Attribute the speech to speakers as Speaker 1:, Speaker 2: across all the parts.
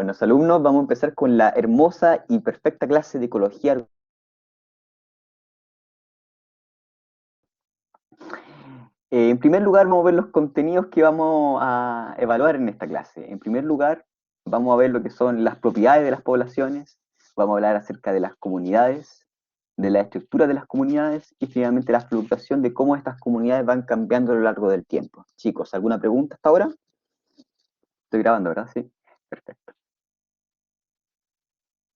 Speaker 1: Buenos alumnos, vamos a empezar con la hermosa y perfecta clase de ecología. En primer lugar, vamos a ver los contenidos que vamos a evaluar en esta clase. En primer lugar, vamos a ver lo que son las propiedades de las poblaciones, vamos a hablar acerca de las comunidades, de la estructura de las comunidades y finalmente la fluctuación de cómo estas comunidades van cambiando a lo largo del tiempo. Chicos, ¿alguna pregunta hasta ahora? Estoy grabando, ¿verdad? Sí. Perfecto.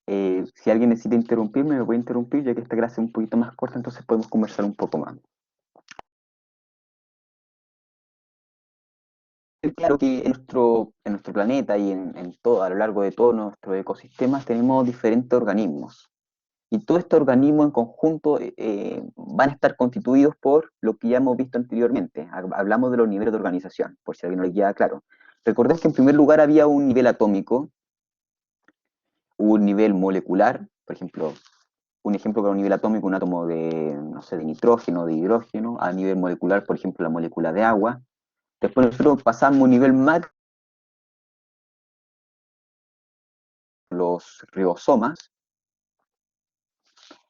Speaker 1: Si alguien necesita interrumpirme, me puede interrumpir, ya que esta clase es un poquito más corta, entonces podemos conversar un poco más. Claro que en nuestro planeta y en todo, a lo largo de todos nuestros ecosistemas tenemos diferentes organismos. Y todos estos organismos en conjunto van a estar constituidos por lo que ya hemos visto anteriormente. Hablamos de los niveles de organización, por si a alguien no le queda claro. Recordemos que en primer lugar había un nivel atómico, un nivel molecular, por ejemplo, un ejemplo para un nivel atómico, un átomo de, no sé, de nitrógeno, de hidrógeno, a nivel molecular, por ejemplo, la molécula de agua. Después nosotros pasamos a un nivel macro, los ribosomas.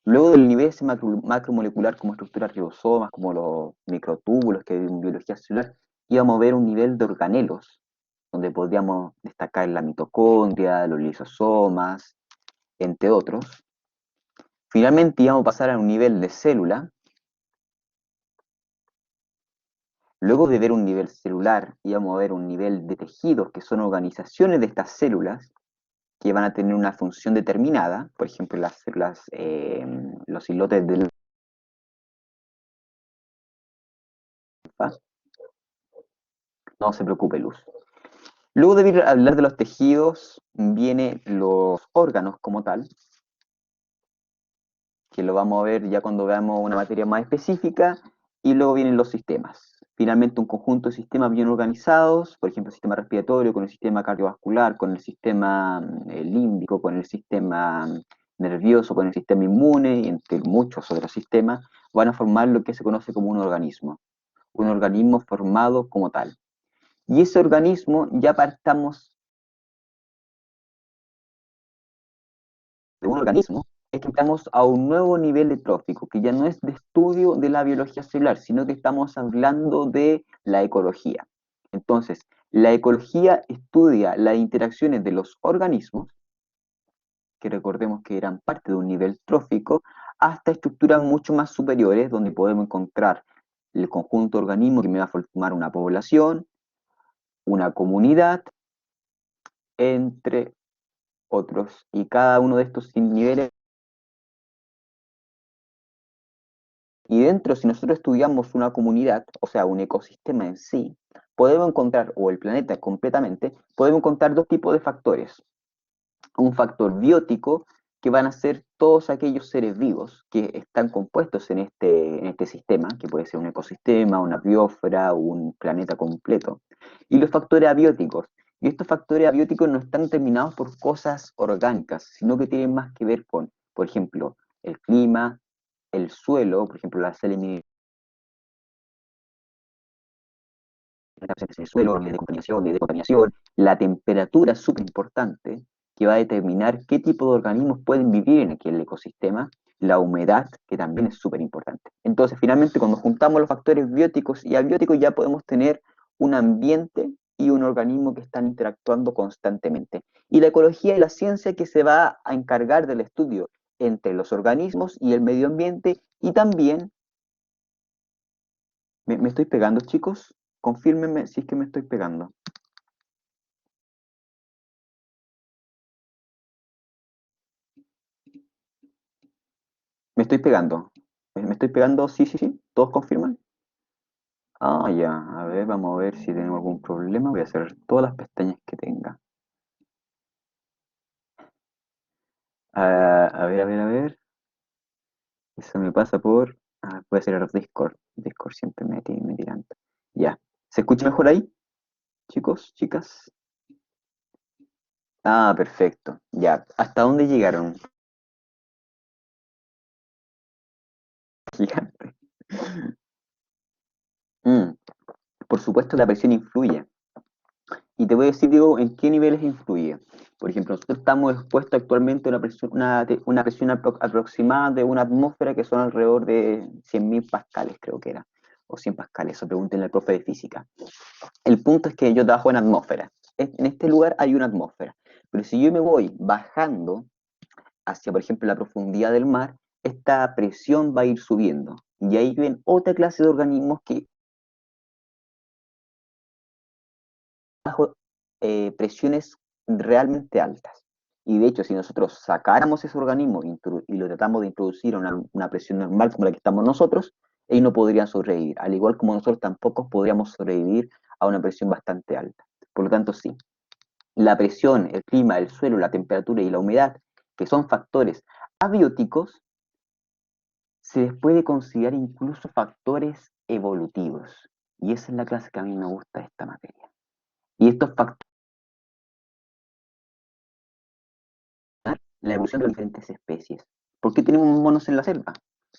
Speaker 1: Luego del nivel ese macromolecular como estructuras ribosomas, como los microtúbulos que hay en biología celular, íbamos a ver un nivel de organelos, donde podríamos destacar la mitocondria, los lisosomas, entre otros. Finalmente íbamos a pasar a un nivel de célula. Luego de ver un nivel celular, íbamos a ver un nivel de tejidos, que son organizaciones de estas células, que van a tener una función determinada, por ejemplo, las células, los islotes del linfa. No se preocupe, Luz. Luego de hablar de los tejidos, vienen los órganos como tal, que lo vamos a ver ya cuando veamos una materia más específica, y luego vienen los sistemas. Finalmente, un conjunto de sistemas bien organizados, por ejemplo, el sistema respiratorio con el sistema cardiovascular, con el sistema límbico, con el sistema nervioso, con el sistema inmune, y entre muchos otros sistemas, van a formar lo que se conoce como un organismo formado como tal. Y ese organismo ya partamos de un organismo, es que estamos a un nuevo nivel de trófico, que ya no es de estudio de la biología celular, sino que estamos hablando de la ecología. Entonces, la ecología estudia las interacciones de los organismos, que recordemos que eran parte de un nivel trófico, hasta estructuras mucho más superiores, donde podemos encontrar el conjunto de organismos que me va a formar una población, una comunidad, entre otros. Y cada uno de estos niveles. Y dentro, si nosotros estudiamos una comunidad, o sea, un ecosistema en sí, podemos encontrar, o el planeta completamente, podemos encontrar dos tipos de factores. Un factor biótico, que van a ser todos aquellos seres vivos que están compuestos en este sistema, que puede ser un ecosistema, una biosfera, un planeta completo. Y los factores abióticos. Y estos factores abióticos no están determinados por cosas orgánicas, sino que tienen más que ver con, por ejemplo, el clima, el suelo, por ejemplo, la salinidad el suelo, de decontaminación, la temperatura es súper importante, que va a determinar qué tipo de organismos pueden vivir en aquel ecosistema, la humedad, que también es súper importante. Entonces, finalmente, cuando juntamos los factores bióticos y abióticos, ya podemos tener un ambiente y un organismo que están interactuando constantemente. Y la ecología es la ciencia que se va a encargar del estudio entre los organismos y el medio ambiente y también ¿me estoy pegando, chicos? Confírmenme si es que me estoy pegando. ¿Me estoy pegando? ¿Me estoy pegando? Sí, sí, sí. ¿Todos confirman? Ah, ya. A ver, vamos a ver si tenemos algún problema. Voy a cerrar todas las pestañas que tenga. Ah, a ver, a ver, a ver. Eso me pasa por... puede ser el Discord. Discord siempre me tiran. Ya. ¿Se escucha mejor ahí, chicos, chicas? Ah, perfecto. Ya. ¿Hasta dónde llegaron? Gigante. Mm, por supuesto la presión influye. Y te voy a decir, digo, en qué niveles influye. Por ejemplo, nosotros estamos expuestos actualmente a una presión aproximada de una atmósfera que son alrededor de 100.000 pascales, creo que era, o 100 pascales, eso pregúntenle al profe de física. El punto es que yo trabajo en atmósfera. En este lugar hay una atmósfera, pero si yo me voy bajando hacia, por ejemplo, la profundidad del mar, esta presión va a ir subiendo. Y ahí ven otra clase de organismos que bajo presiones realmente altas. Y de hecho, si nosotros sacáramos ese organismo y lo tratamos de introducir a una presión normal como la que estamos nosotros, ellos no podrían sobrevivir, al igual como nosotros tampoco podríamos sobrevivir a una presión bastante alta. Por lo tanto, sí, la presión, el clima, el suelo, la temperatura y la humedad, que son factores abióticos, se les puede considerar incluso factores evolutivos. Y esa es la clase que a mí me gusta de esta materia. Y estos factores la evolución de las diferentes especies. ¿Por qué tenemos monos en la selva?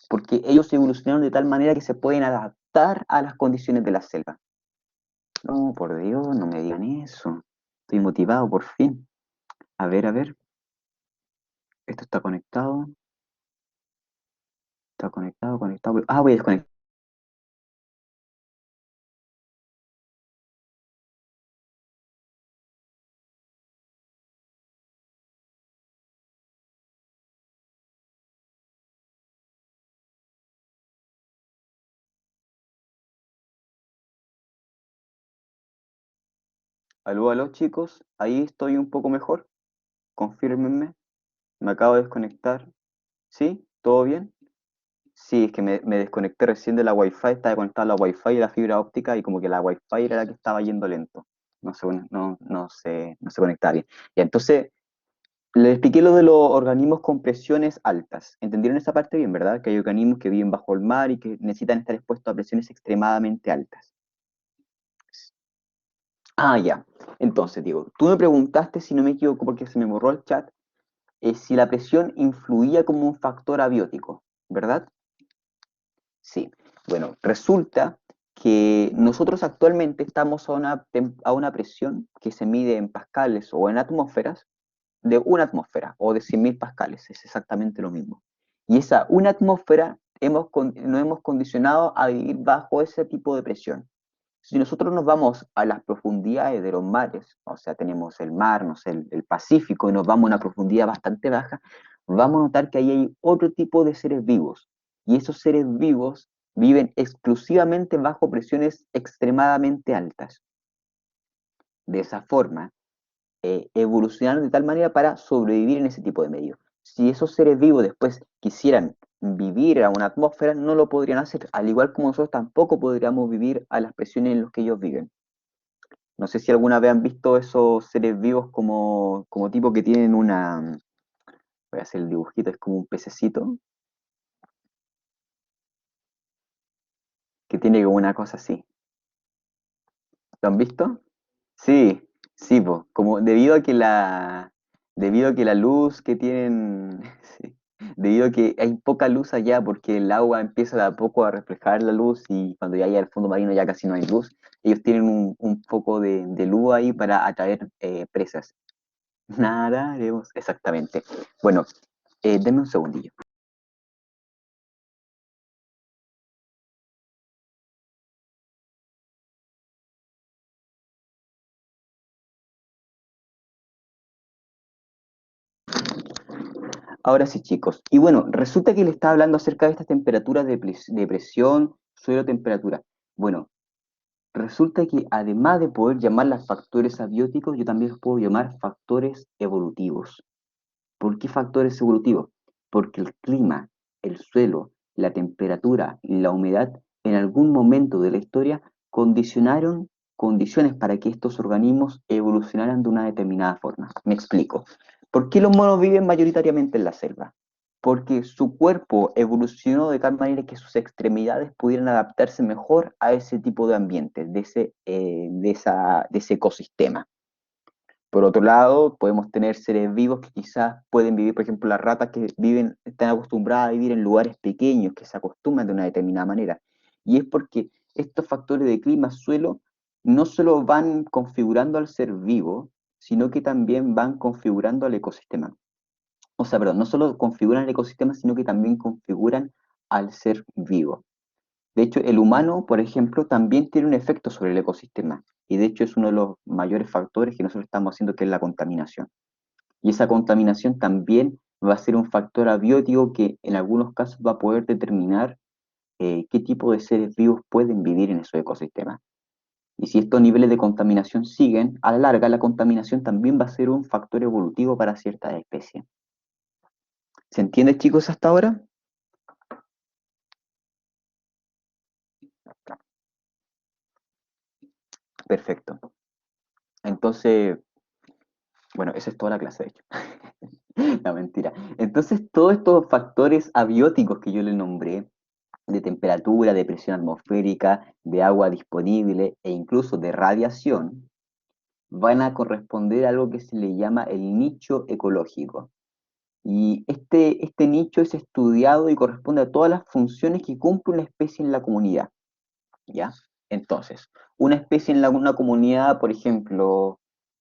Speaker 1: Porque ellos evolucionaron de tal manera que se pueden adaptar a las condiciones de la selva. No, por Dios, no me digan eso. Estoy motivado por fin. A ver. Esto está conectado. Está conectado. Ah, voy a desconectar. Aló, aló, chicos. Ahí estoy un poco mejor. Confírmenme. Me acabo de desconectar. ¿Sí? ¿Todo bien? Sí, es que me desconecté recién de la Wi-Fi, estaba conectado a la Wi-Fi y la fibra óptica y como que la Wi-Fi era la que estaba yendo lento. No se conectaba bien. Y entonces le expliqué lo de los organismos con presiones altas. ¿Entendieron esa parte bien, verdad? Que hay organismos que viven bajo el mar y que necesitan estar expuestos a presiones extremadamente altas. Ah, ya. Entonces, Diego, tú me preguntaste, si no me equivoco, porque se me borró el chat, si la presión influía como un factor abiótico, ¿verdad? Sí, bueno, resulta que nosotros actualmente estamos a una presión que se mide en pascales o en atmósferas de una atmósfera o de 100.000 pascales, es exactamente lo mismo. Y esa una atmósfera nos hemos condicionado a vivir bajo ese tipo de presión. Si nosotros nos vamos a las profundidades de los mares, o sea, tenemos el mar, no sé, el Pacífico, y nos vamos a una profundidad bastante baja, vamos a notar que ahí hay otro tipo de seres vivos. Y esos seres vivos viven exclusivamente bajo presiones extremadamente altas. De esa forma, evolucionaron de tal manera para sobrevivir en ese tipo de medio. Si esos seres vivos después quisieran vivir a una atmósfera, no lo podrían hacer, al igual como nosotros tampoco podríamos vivir a las presiones en las que ellos viven. No sé si alguna vez han visto esos seres vivos como tipo que tienen voy a hacer el dibujito, es como un pececito, que tiene como una cosa así. ¿Lo han visto? Sí, sí, po, como debido a que la luz que tienen, sí, debido a que hay poca luz allá porque el agua empieza de a poco a reflejar la luz y cuando ya hay al fondo marino ya casi no hay luz, ellos tienen un foco de luz ahí para atraer presas. Nadaremos, exactamente. Bueno, denme un segundillo. Ahora sí, chicos. Y bueno, resulta que le estaba hablando acerca de estas temperaturas de presión, suelo, temperatura. Bueno, resulta que además de poder llamarlas factores abióticos, yo también los puedo llamar factores evolutivos. ¿Por qué factores evolutivos? Porque el clima, el suelo, la temperatura y la humedad en algún momento de la historia condicionaron condiciones para que estos organismos evolucionaran de una determinada forma. Me explico. ¿Por qué los monos viven mayoritariamente en la selva? Porque su cuerpo evolucionó de tal manera que sus extremidades pudieran adaptarse mejor a ese tipo de ambiente, de ese ecosistema. Por otro lado, podemos tener seres vivos que quizás pueden vivir, por ejemplo, las ratas que están acostumbradas a vivir en lugares pequeños, que se acostumbran de una determinada manera. Y es porque estos factores de clima, suelo, no solo van configurando al ser vivo, sino que también van configurando el ecosistema. O sea, perdón, no solo configuran el ecosistema, sino que también configuran al ser vivo. De hecho, el humano, por ejemplo, también tiene un efecto sobre el ecosistema. Y de hecho es uno de los mayores factores que nosotros estamos haciendo, que es la contaminación. Y esa contaminación también va a ser un factor abiótico que en algunos casos va a poder determinar qué tipo de seres vivos pueden vivir en esos ecosistemas. Y si estos niveles de contaminación siguen, a la larga la contaminación también va a ser un factor evolutivo para ciertas especies. ¿Se entiende, chicos, hasta ahora? Perfecto. Entonces, bueno, esa es toda la clase, de hecho. No, mentira. Entonces, todos estos factores abióticos que yo le nombré, de temperatura, de presión atmosférica, de agua disponible e incluso de radiación, van a corresponder a algo que se le llama el nicho ecológico. Y este nicho es estudiado y corresponde a todas las funciones que cumple una especie en la comunidad, ¿ya? Entonces, una especie en una comunidad, por ejemplo,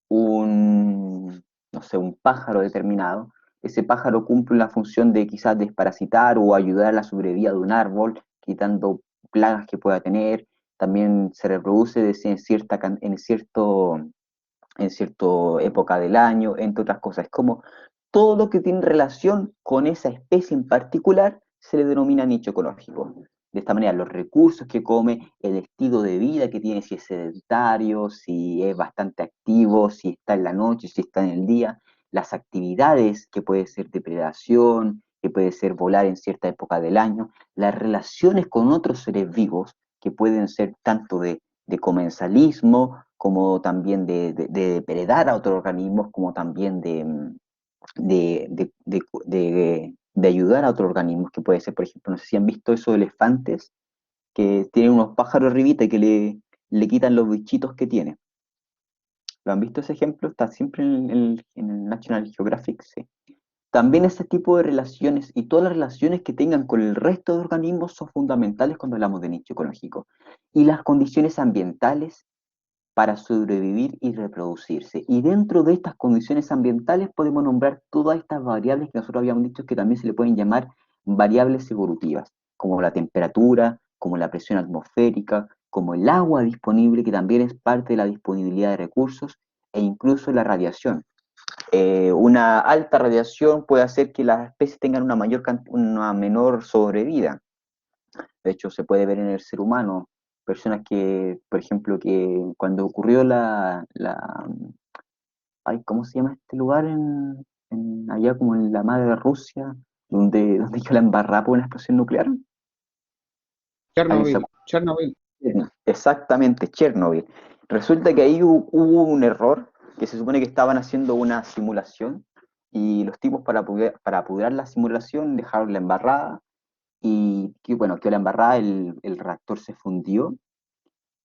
Speaker 1: no sé, un pájaro determinado, ese pájaro cumple una función de quizás desparasitar o ayudar a la sobrevida de un árbol, quitando plagas que pueda tener, también se reproduce en cierta época del año, entre otras cosas. Es como todo lo que tiene relación con esa especie en particular se le denomina nicho ecológico. De esta manera, los recursos que come, el estilo de vida que tiene, si es sedentario, si es bastante activo, si está en la noche, si está en el día, las actividades que puede ser depredación, que puede ser volar en cierta época del año, las relaciones con otros seres vivos, que pueden ser tanto de comensalismo, como también de depredar a otros organismos, como también de ayudar a otros organismos, que puede ser, por ejemplo, no sé si han visto esos elefantes que tienen unos pájaros arribita y que le quitan los bichitos que tiene. ¿Lo han visto ese ejemplo? Está siempre en el National Geographic, sí. También ese tipo de relaciones y todas las relaciones que tengan con el resto de organismos son fundamentales cuando hablamos de nicho ecológico. Y las condiciones ambientales para sobrevivir y reproducirse. Y dentro de estas condiciones ambientales podemos nombrar todas estas variables que nosotros habíamos dicho que también se le pueden llamar variables evolutivas, como la temperatura, como la presión atmosférica, como el agua disponible, que también es parte de la disponibilidad de recursos, e incluso la radiación. Una alta radiación puede hacer que las especies tengan una menor sobrevida. De hecho, se puede ver en el ser humano, personas que, por ejemplo, que cuando ocurrió ay, ¿cómo se llama este lugar? Allá como en la madre Rusia, donde quedó la embarrada por una explosión nuclear. ¿Alguien se
Speaker 2: Chernobyl,
Speaker 1: acuerda?
Speaker 2: Chernobyl.
Speaker 1: Exactamente, Chernobyl. Resulta que ahí hubo un error, que se supone que estaban haciendo una simulación y los tipos para apurar la simulación dejaron la embarrada y que bueno, quedó la embarrada, el reactor se fundió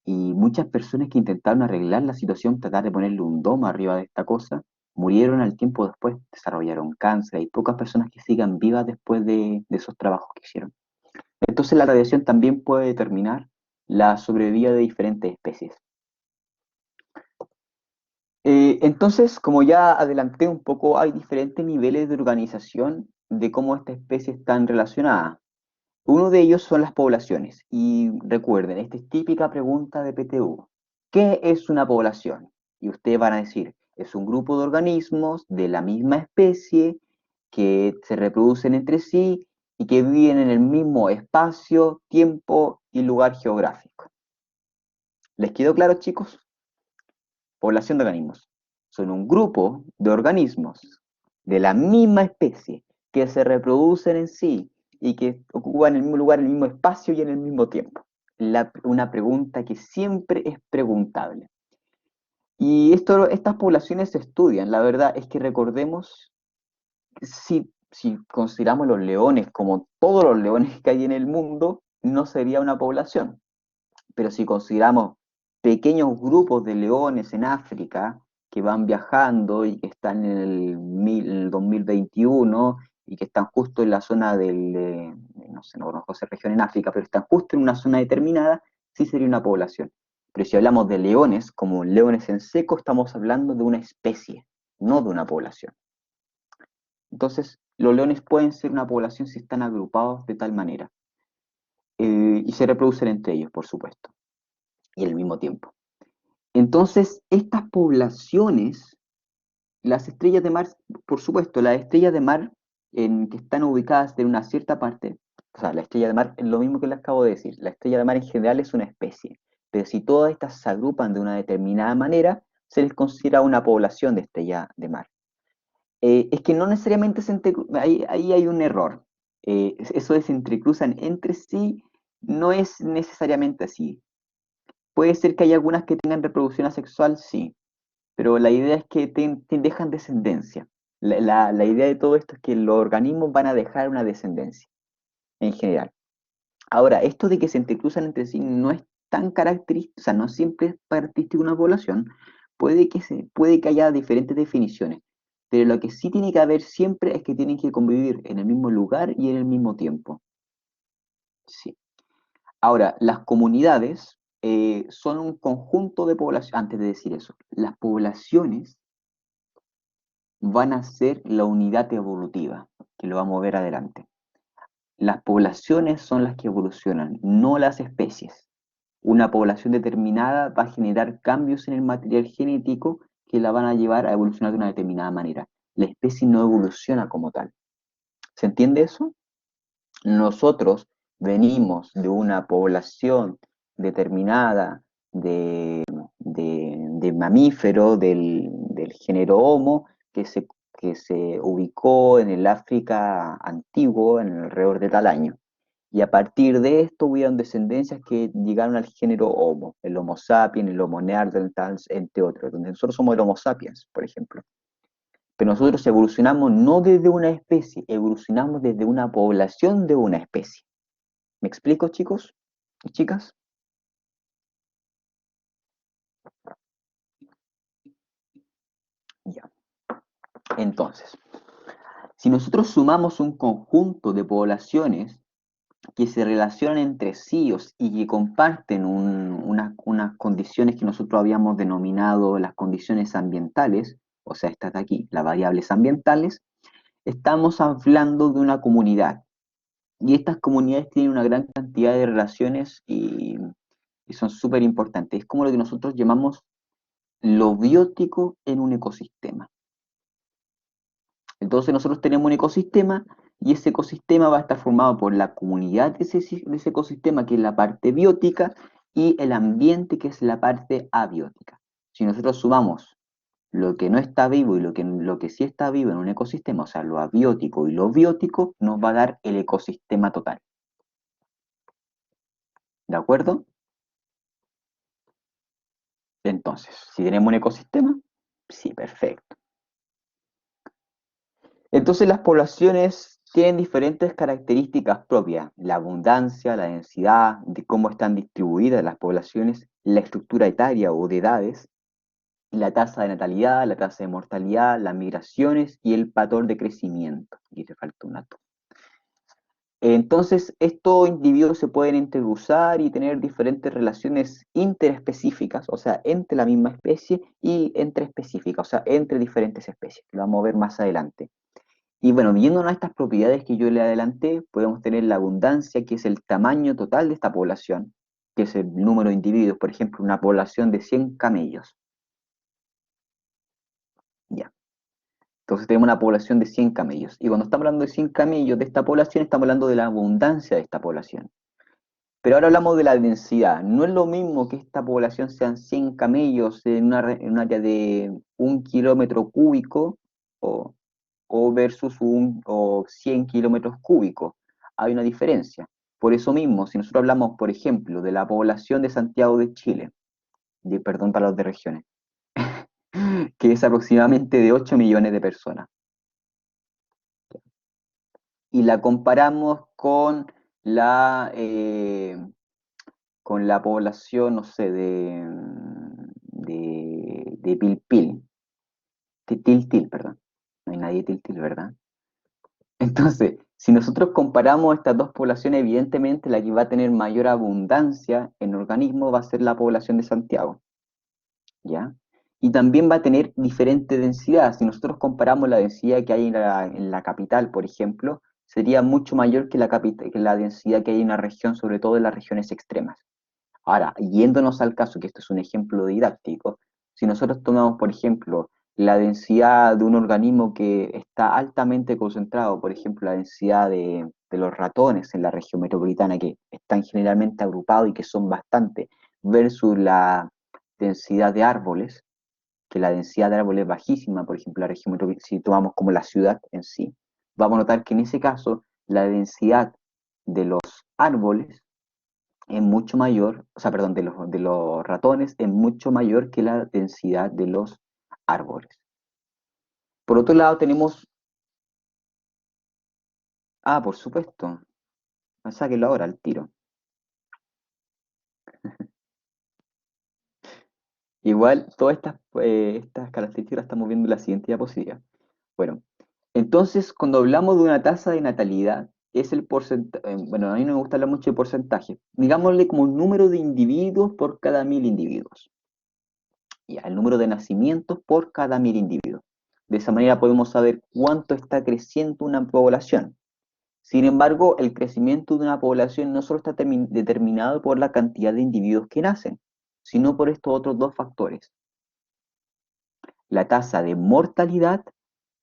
Speaker 1: y muchas personas que intentaron arreglar la situación, tratar de ponerle un domo arriba de esta cosa, murieron al tiempo después, desarrollaron cáncer. Hay pocas personas que sigan vivas después de esos trabajos que hicieron. Entonces la radiación también puede determinar la sobrevida de diferentes especies. Entonces, como ya adelanté un poco, hay diferentes niveles de organización de cómo estas especies están relacionadas. Uno de ellos son las poblaciones. Y recuerden, esta es típica pregunta de PTU. ¿Qué es una población? Y ustedes van a decir, es un grupo de organismos de la misma especie que se reproducen entre sí y que viven en el mismo espacio, tiempo y lugar geográfico. ¿Les quedó claro, chicos? Población de organismos. Son un grupo de organismos de la misma especie que se reproducen en sí y que ocupan el mismo lugar, en el mismo espacio y en el mismo tiempo. Una pregunta que siempre es preguntable. Y estas poblaciones se estudian. La verdad es que recordemos, si consideramos los leones como todos los leones que hay en el mundo, no sería una población. Pero si consideramos pequeños grupos de leones en África que van viajando y que están en el 2021 y que están justo en la zona no sé, no conozco esa región en África, pero están justo en una zona determinada, sí sería una población. Pero si hablamos de leones, como leones en seco, estamos hablando de una especie, no de una población. Entonces, los leones pueden ser una población si están agrupados de tal manera. Y se reproducen entre ellos, por supuesto, y al mismo tiempo. Entonces, estas poblaciones, las estrellas de mar, por supuesto, las estrellas de mar que están ubicadas en una cierta parte, o sea, la estrella de mar es lo mismo que les acabo de decir, la estrella de mar en general es una especie, pero si todas estas se agrupan de una determinada manera, se les considera una población de estrella de mar. Es que no necesariamente ahí hay un error. Eso de se entrecruzan entre sí no es necesariamente así. Puede ser que haya algunas que tengan reproducción asexual, sí, pero la idea es que dejan descendencia. La idea de todo esto es que los organismos van a dejar una descendencia, en general. Ahora, esto de que se entrecruzan entre sí no es tan característico, o sea, no siempre es característico de una población, puede que haya diferentes definiciones, pero lo que sí tiene que haber siempre es que tienen que convivir en el mismo lugar y en el mismo tiempo. Sí. Ahora, las comunidades son un conjunto de poblaciones, antes de decir eso, las poblaciones van a ser la unidad evolutiva, que lo vamos a ver adelante. Las poblaciones son las que evolucionan, no las especies. Una población determinada va a generar cambios en el material genético que la van a llevar a evolucionar de una determinada manera. La especie no evoluciona como tal. ¿Se entiende eso? Nosotros venimos de una población determinada de mamífero del género Homo que se ubicó en el África antiguo en alrededor de tal año. Y a partir de esto hubieron descendencias que llegaron al género Homo, el Homo sapiens, el Homo neanderthals, entre otros, donde nosotros somos el Homo sapiens, por ejemplo. Pero nosotros evolucionamos no desde una especie, evolucionamos desde una población de una especie. ¿Me explico, chicos y chicas? Ya. Entonces, si nosotros sumamos un conjunto de poblaciones que se relacionan entre sí y que comparten unas condiciones que nosotros habíamos denominado las condiciones ambientales, o sea, estas de aquí, las variables ambientales, estamos hablando de una comunidad. Y estas comunidades tienen una gran cantidad de relaciones y son súper importantes. Es como lo que nosotros llamamos lo biótico en un ecosistema. Entonces nosotros tenemos un ecosistema y ese ecosistema va a estar formado por la comunidad de ese ecosistema, que es la parte biótica, y el ambiente, que es la parte abiótica. Si nosotros sumamos lo que no está vivo y lo que sí está vivo en un ecosistema, o sea, lo abiótico y lo biótico, nos va a dar el ecosistema total. ¿De acuerdo? Entonces, si tenemos un ecosistema, sí, perfecto. Entonces las poblaciones tienen diferentes características propias, la abundancia, la densidad, de cómo están distribuidas las poblaciones, la estructura etaria o de edades, la tasa de natalidad, la tasa de mortalidad, las migraciones y el patrón de crecimiento. Aquí te falta un dato. Entonces, estos individuos se pueden interusar y tener diferentes relaciones interespecíficas, o sea, entre la misma especie y entre específicas, o sea, entre diferentes especies. Lo vamos a ver más adelante. Y bueno, viéndonos a estas propiedades que yo le adelanté, podemos tener la abundancia, que es el tamaño total de esta población, que es el número de individuos, por ejemplo, una población de 100 camellos. Ya. Entonces tenemos una población de 100 camellos. Y cuando estamos hablando de 100 camellos de esta población, estamos hablando de la abundancia de esta población. Pero ahora hablamos de la densidad. No es lo mismo que esta población sean 100 camellos en un área de 1 kilómetro cúbico o, o versus o 100 kilómetros cúbicos. Hay una diferencia. Por eso mismo, si nosotros hablamos, por ejemplo, de la población de Santiago de Chile, perdón para los de regiones, que es aproximadamente de 8 millones de personas, y la comparamos la, con la población, no sé, de Pilpil, Tiltil, perdón. No hay nadie de Tiltil, ¿verdad? Entonces, si nosotros comparamos estas dos poblaciones, evidentemente la que va a tener mayor abundancia en organismos va a ser la población de Santiago, ¿ya? Y también va a tener diferente densidad. Si nosotros comparamos la densidad que hay en la capital, por ejemplo, sería mucho mayor que que la densidad que hay en una región, sobre todo en las regiones extremas. Ahora, yéndonos al caso, que esto es un ejemplo didáctico, si nosotros tomamos, por ejemplo, la densidad de un organismo que está altamente concentrado, por ejemplo, la densidad de los ratones en la región metropolitana, que están generalmente agrupados y que son bastante, versus la densidad de árboles, que la densidad de árboles es bajísima, por ejemplo, la región metropolitana, si tomamos como la ciudad en sí, vamos a notar que en ese caso la densidad de los árboles es mucho mayor, o sea, perdón, de los ratones es mucho mayor que la densidad de los árboles. Por otro lado tenemos, por supuesto, sáquenlo ahora al tiro. Igual, todas estas características las estamos viendo en la siguiente diapositiva. Bueno, entonces, cuando hablamos de una tasa de natalidad, es el porcentaje, bueno, a mí no me gusta hablar mucho de porcentaje, digámosle como un número de individuos por cada 1000 individuos. Ya, el número de nacimientos por cada 1000 individuos. De esa manera podemos saber cuánto está creciendo una población. Sin embargo, el crecimiento de una población no solo está determinado por la cantidad de individuos que nacen, sino por estos otros dos factores: la tasa de mortalidad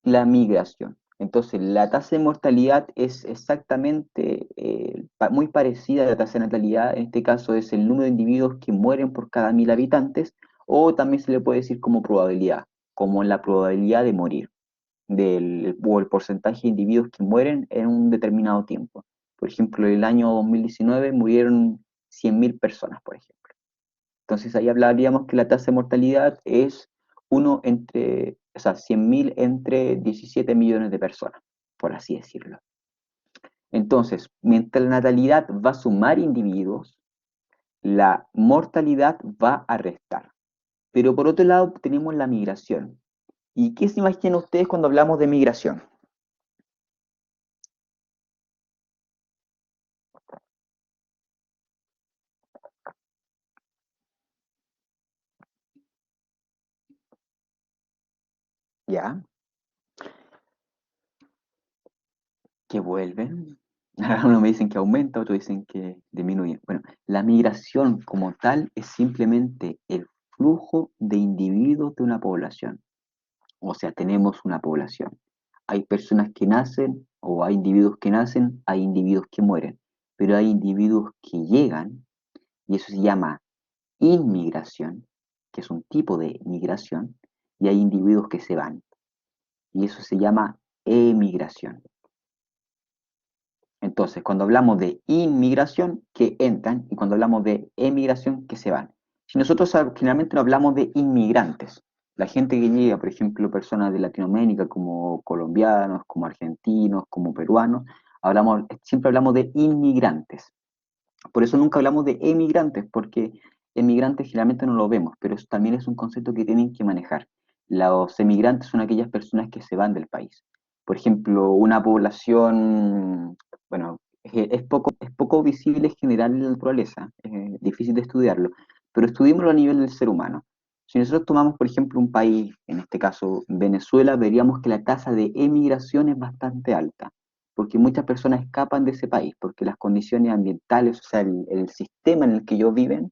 Speaker 1: y la migración. Entonces, la tasa de mortalidad es exactamente muy parecida a la tasa de natalidad. En este caso es el número de individuos que mueren por cada 1000 habitantes, o también se le puede decir como probabilidad, como la probabilidad de morir, o el porcentaje de individuos que mueren en un determinado tiempo. Por ejemplo, en el año 2019 murieron 100.000 personas, por ejemplo. Entonces ahí hablaríamos que la tasa de mortalidad es uno entre, o sea, 100.000 entre 17 millones de personas, por así decirlo. Entonces, mientras la natalidad va a sumar individuos, la mortalidad va a restar. Pero por otro lado tenemos la migración. ¿Y qué se imaginan ustedes cuando hablamos de migración? ¿Ya? Que vuelven. Unos me dicen que aumenta, otros dicen que disminuye. Bueno, la migración como tal es simplemente el flujo de individuos de una población. O sea, tenemos una población. Hay personas que nacen, o hay individuos que nacen, hay individuos que mueren, pero hay individuos que llegan, y eso se llama inmigración, que es un tipo de migración, y hay individuos que se van, y eso se llama emigración. Entonces, cuando hablamos de inmigración, que entran, y cuando hablamos de emigración, que se van. Si nosotros generalmente no hablamos de inmigrantes, la gente que llega, por ejemplo, personas de Latinoamérica, como colombianos, como argentinos, como peruanos, siempre hablamos de inmigrantes. Por eso nunca hablamos de emigrantes, porque emigrantes generalmente no lo vemos, pero eso también es un concepto que tienen que manejar. Los emigrantes son aquellas personas que se van del país. Por ejemplo, una población, bueno, es poco visible en general en la naturaleza, es difícil de estudiarlo, pero estudiémoslo a nivel del ser humano. Si nosotros tomamos, por ejemplo, un país, en este caso Venezuela, veríamos que la tasa de emigración es bastante alta, porque muchas personas escapan de ese país, porque las condiciones ambientales, o sea, el sistema en el que ellos viven,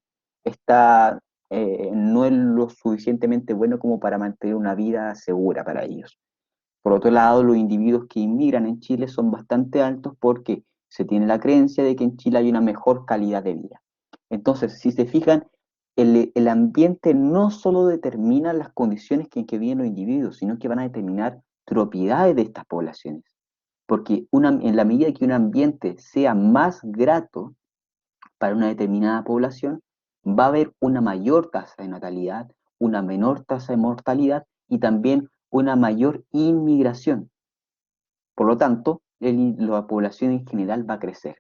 Speaker 1: no es lo suficientemente bueno como para mantener una vida segura para ellos. Por otro lado, los individuos que inmigran en Chile son bastante altos porque se tiene la creencia de que en Chile hay una mejor calidad de vida. Entonces, si se fijan, el ambiente no solo determina las condiciones en que viven los individuos, sino que van a determinar propiedades de estas poblaciones. Porque en la medida que un ambiente sea más grato para una determinada población, va a haber una mayor tasa de natalidad, una menor tasa de mortalidad y también una mayor inmigración. Por lo tanto, la población en general va a crecer.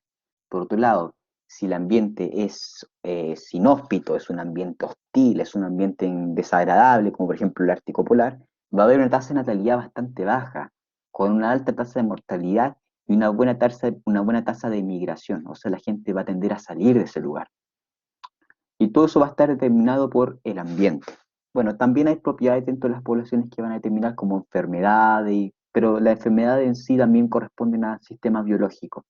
Speaker 1: Por otro lado, si el ambiente es inhóspito, es un ambiente hostil, es un ambiente desagradable, como por ejemplo el Ártico Polar, va a haber una tasa de natalidad bastante baja. con una alta tasa de mortalidad y una buena tasa de migración. O sea, la gente va a tender a salir de ese lugar. Y todo eso va a estar determinado por el ambiente. Bueno, también hay propiedades dentro de las poblaciones que van a determinar como enfermedades, pero las enfermedades en sí también corresponden a sistemas biológicos,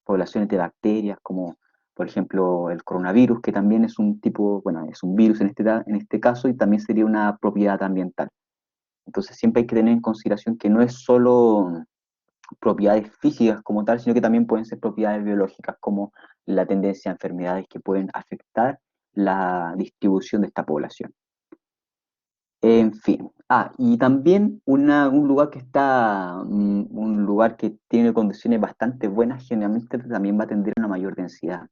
Speaker 1: poblaciones de bacterias como por ejemplo el coronavirus, que también es un tipo, bueno, es un virus en este caso y también sería una propiedad ambiental. Entonces siempre hay que tener en consideración que no es solo propiedades físicas como tal, sino que también pueden ser propiedades biológicas, como la tendencia a enfermedades que pueden afectar la distribución de esta población. En fin. Y también un lugar que está, un lugar que tiene condiciones bastante buenas, generalmente también va a tener una mayor densidad.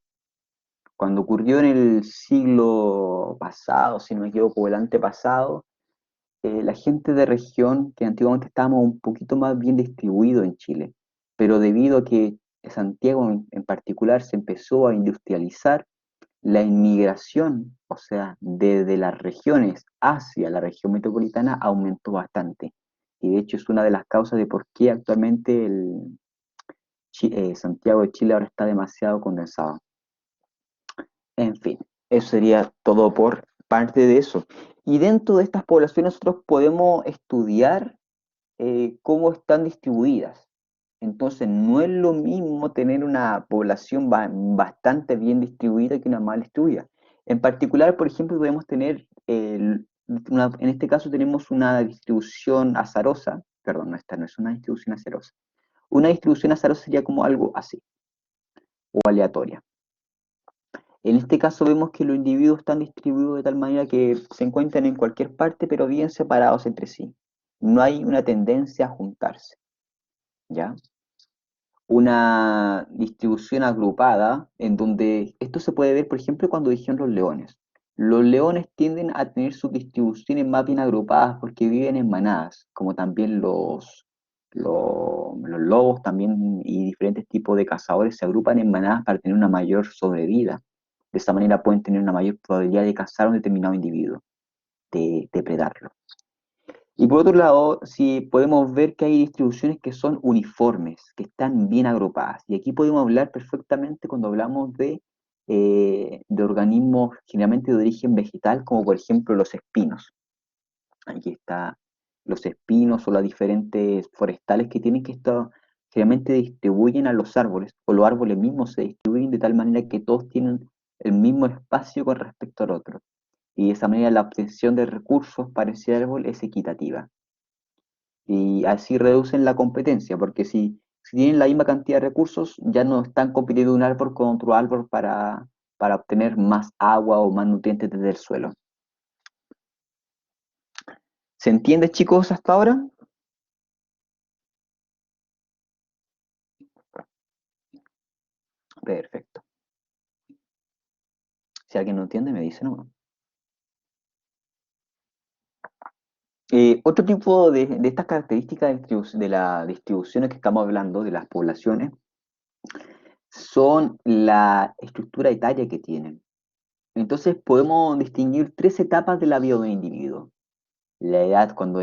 Speaker 1: Cuando ocurrió en el siglo pasado, si no me equivoco, o el antepasado, la gente de región, que antiguamente estábamos un poquito más bien distribuidos en Chile, pero debido a que Santiago en particular se empezó a industrializar, la inmigración, o sea, desde las regiones hacia la región metropolitana aumentó bastante. Y de hecho es una de las causas de por qué actualmente Santiago de Chile ahora está demasiado condensado. En fin, eso sería todo por parte de eso. Y dentro de estas poblaciones nosotros podemos estudiar cómo están distribuidas. Entonces, no es lo mismo tener una población bastante bien distribuida que una mal distribuida. En particular, por ejemplo, podemos tener, en este caso tenemos una distribución azarosa, perdón, no, esta no es una distribución azarosa. Una distribución azarosa sería como algo así, o aleatoria. En este caso vemos que los individuos están distribuidos de tal manera que se encuentran en cualquier parte, pero bien separados entre sí. No hay una tendencia a juntarse, ¿ya? Una distribución agrupada en donde esto se puede ver, por ejemplo, cuando dijeron los leones. Los leones tienden a tener sus distribuciones más bien agrupadas porque viven en manadas, como también los lobos también y diferentes tipos de cazadores se agrupan en manadas para tener una mayor sobrevida. De esa manera pueden tener una mayor probabilidad de cazar a un determinado individuo, de depredarlo. Y por otro lado, sí podemos ver que hay distribuciones que son uniformes, que están bien agrupadas. Y aquí podemos hablar perfectamente cuando hablamos de organismos generalmente de origen vegetal, como por ejemplo los espinos. Aquí está los espinos o las diferentes forestales que tienen que estar, generalmente distribuyen a los árboles, o los árboles mismos se distribuyen de tal manera que todos tienen el mismo espacio con respecto al otro. Y de esa manera la obtención de recursos para ese árbol es equitativa y así reducen la competencia, porque si tienen la misma cantidad de recursos, ya no están compitiendo un árbol con otro árbol para obtener más agua o más nutrientes desde el suelo. ¿Se entiende, chicos, hasta ahora? Perfecto. Si alguien no entiende, me dice no. Otro tipo de estas características de las distribuciones que estamos hablando, de las poblaciones, son la estructura etaria que tienen. Entonces podemos distinguir tres etapas de la vida de un individuo. La edad cuando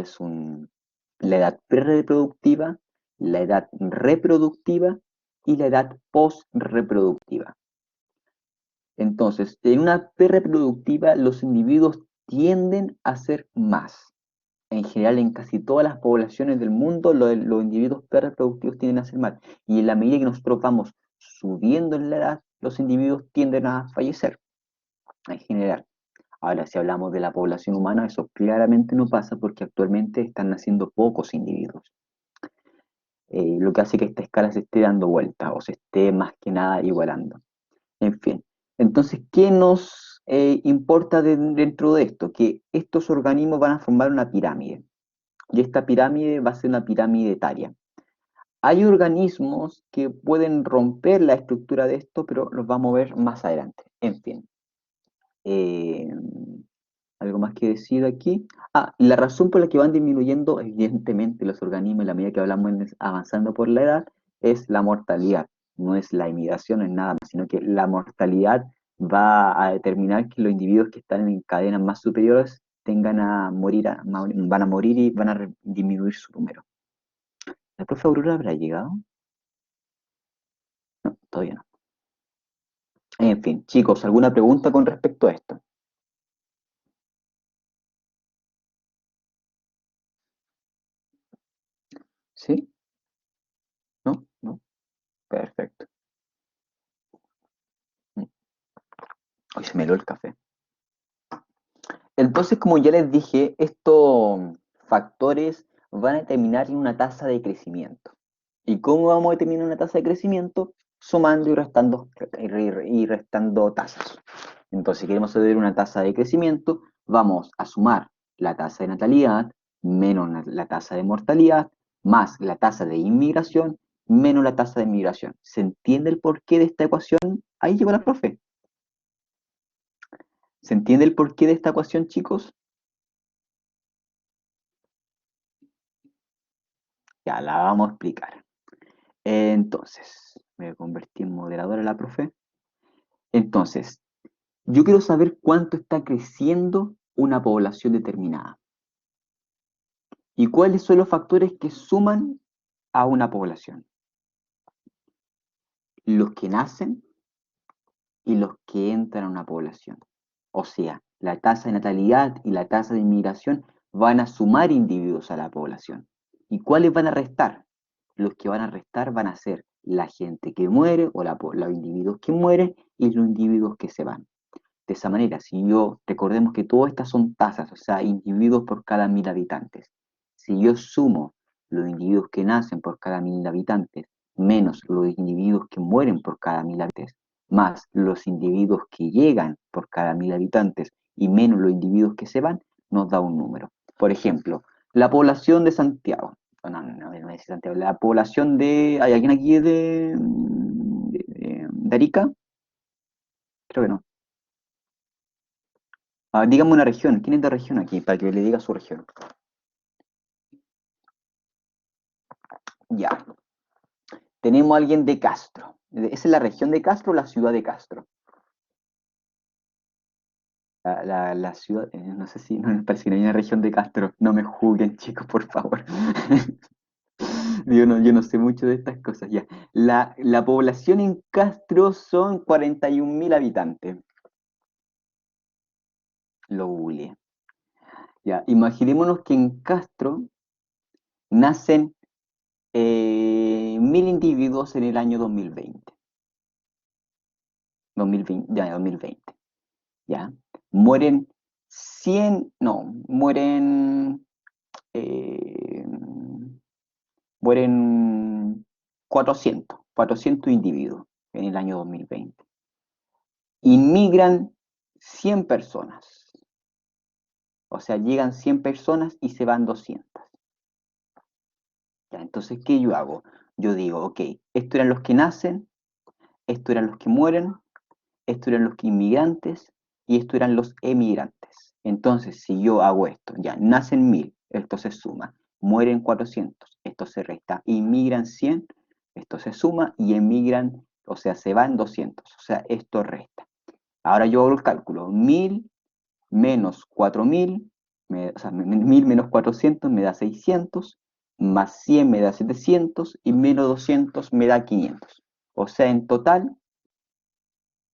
Speaker 1: la edad prereproductiva, la edad reproductiva y la edad postreproductiva. Entonces, en una prereproductiva los individuos tienden a ser más. En general, en casi todas las poblaciones del mundo, los individuos prereproductivos tienden a ser más. Y en la medida que nosotros vamos subiendo en la edad, los individuos tienden a fallecer, en general. Ahora, si hablamos de la población humana, eso claramente no pasa porque actualmente están naciendo pocos individuos, lo que hace que esta escala se esté dando vuelta o se esté más que nada igualando. En fin, entonces, ¿qué nos importa dentro de esto? Que estos organismos van a formar una pirámide y esta pirámide va a ser una pirámide etaria. Hay organismos que pueden romper la estructura de esto, pero los vamos a ver más adelante. En fin. Eh, ¿Algo más que decir aquí? La razón por la que van disminuyendo, evidentemente, los organismos en la medida que hablamos avanzando por la edad, es la mortalidad. No es la emigración, no es nada más, sino que la mortalidad va a determinar que los individuos que están en cadenas más superiores van a morir y van a disminuir su número. profe Aurora habrá llegado? No, todavía no. En fin, chicos, ¿alguna pregunta con respecto a esto? ¿Sí? ¿No? ¿No? Perfecto. Hoy se me heló el café. Entonces, como ya les dije, estos factores van a determinar una tasa de crecimiento. ¿Y cómo vamos a determinar una tasa de crecimiento? Sumando y restando tasas. Entonces, si queremos saber una tasa de crecimiento, vamos a sumar la tasa de natalidad menos la tasa de mortalidad más la tasa de inmigración menos la tasa de migración. ¿Se entiende el porqué de esta ecuación? Ahí llegó la profe. ¿Se entiende el porqué de esta ecuación, chicos? Ya la vamos a explicar. Entonces, me convertí en moderadora la profe. Entonces, yo quiero saber cuánto está creciendo una población determinada y cuáles son los factores que suman a una población. Los que nacen y los que entran a una población. O sea, la tasa de natalidad y la tasa de inmigración van a sumar individuos a la población. ¿Y cuáles van a restar? Los que van a restar van a ser la gente que muere o los individuos que mueren y los individuos que se van. De esa manera, si yo, recordemos que todas estas son tasas, o sea, individuos por cada 1000 habitantes. Si yo sumo los individuos que nacen por cada 1000 habitantes menos los individuos que mueren por cada 1000 habitantes, más los individuos que llegan por cada 1000 habitantes y menos los individuos que se van, nos da un número. Por ejemplo, la población de Santiago, no es Santiago, la población de, ¿hay alguien aquí de Arica? Creo que no. Dígame una región. ¿Quién es de región aquí? Para que le diga su región. Ya. Tenemos a alguien de Castro. ¿Esa es la región de Castro o la ciudad de Castro? La ciudad, no sé si, no me parece que no hay una región de Castro. No me juzguen, chicos, por favor. Yo no sé mucho de estas cosas. Ya. La población en Castro son 41.000 habitantes. Lo googleé. Ya. Imaginémonos que en Castro nacen 1000 individuos en el año 2020. 2020, ya, 2020, ¿ya? Mueren 100, no, eh, mueren 400 individuos en el año 2020. Inmigran 100 personas, o sea, llegan 100 personas y se van 200. ¿Ya? Entonces, ¿qué yo hago? Yo digo, ok, estos eran los que nacen, estos eran los que mueren, estos eran los inmigrantes y estos eran los emigrantes. Entonces, si yo hago esto, ya nacen 1000, esto se suma, mueren 400, esto se resta, inmigran 100, esto se suma y emigran, o sea, se van 200, o sea, esto resta. Ahora yo hago el cálculo, 1000 menos 4000, o sea, 1000 menos 400 me da 600, más 100 me da 700 y menos 200 me da 500. O sea, en total,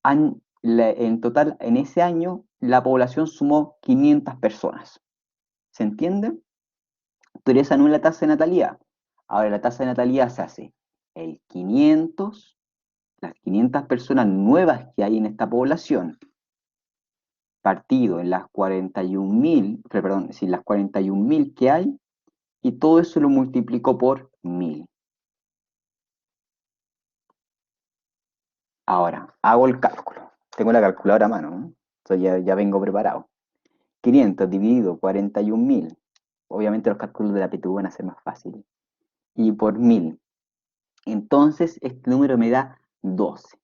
Speaker 1: en ese año, la población sumó 500 personas. ¿Se entiende? Pero esa no es la tasa de natalidad. Ahora, la tasa de natalidad se hace el 500, las 500 personas nuevas que hay en esta población, partido en las 41.000, perdón, sí, las 41.000 que hay, y todo eso lo multiplicó por 1000. Ahora, hago el cálculo. Tengo la calculadora a mano, ¿no? Entonces ya vengo preparado. 500 dividido 41.000. Obviamente los cálculos de la PTU van a ser más fáciles. Y por 1000. Entonces este número me da 12.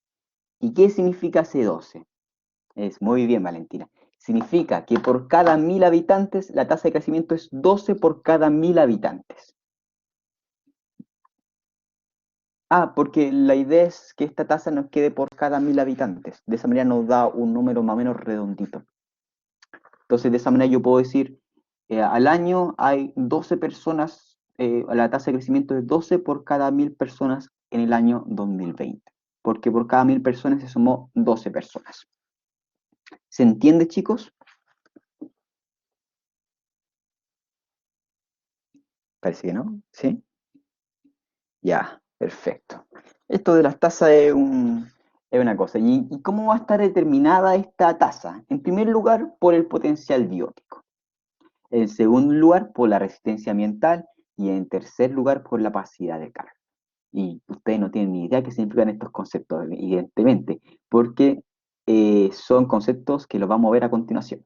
Speaker 1: ¿Y qué significa ese 12? Es muy bien, Valentina. Significa que por cada 1000 habitantes la tasa de crecimiento es 12 por cada 1000 habitantes. Porque la idea es que esta tasa nos quede por cada 1000 habitantes. De esa manera nos da un número más o menos redondito. Entonces, de esa manera yo puedo decir, al año hay 12 personas la tasa de crecimiento es 12 por cada 1000 personas en el año 2020, porque por cada 1000 personas se sumó 12 personas. ¿Se entiende, chicos? Parece que no, ¿sí? Ya, perfecto. Esto de las tasas es una cosa. ¿Y cómo va a estar determinada esta tasa? En primer lugar, por el potencial biótico. En segundo lugar, por la resistencia ambiental. Y en tercer lugar, por la capacidad de carga. Y ustedes no tienen ni idea qué significan estos conceptos, evidentemente, porque son conceptos que los vamos a ver a continuación.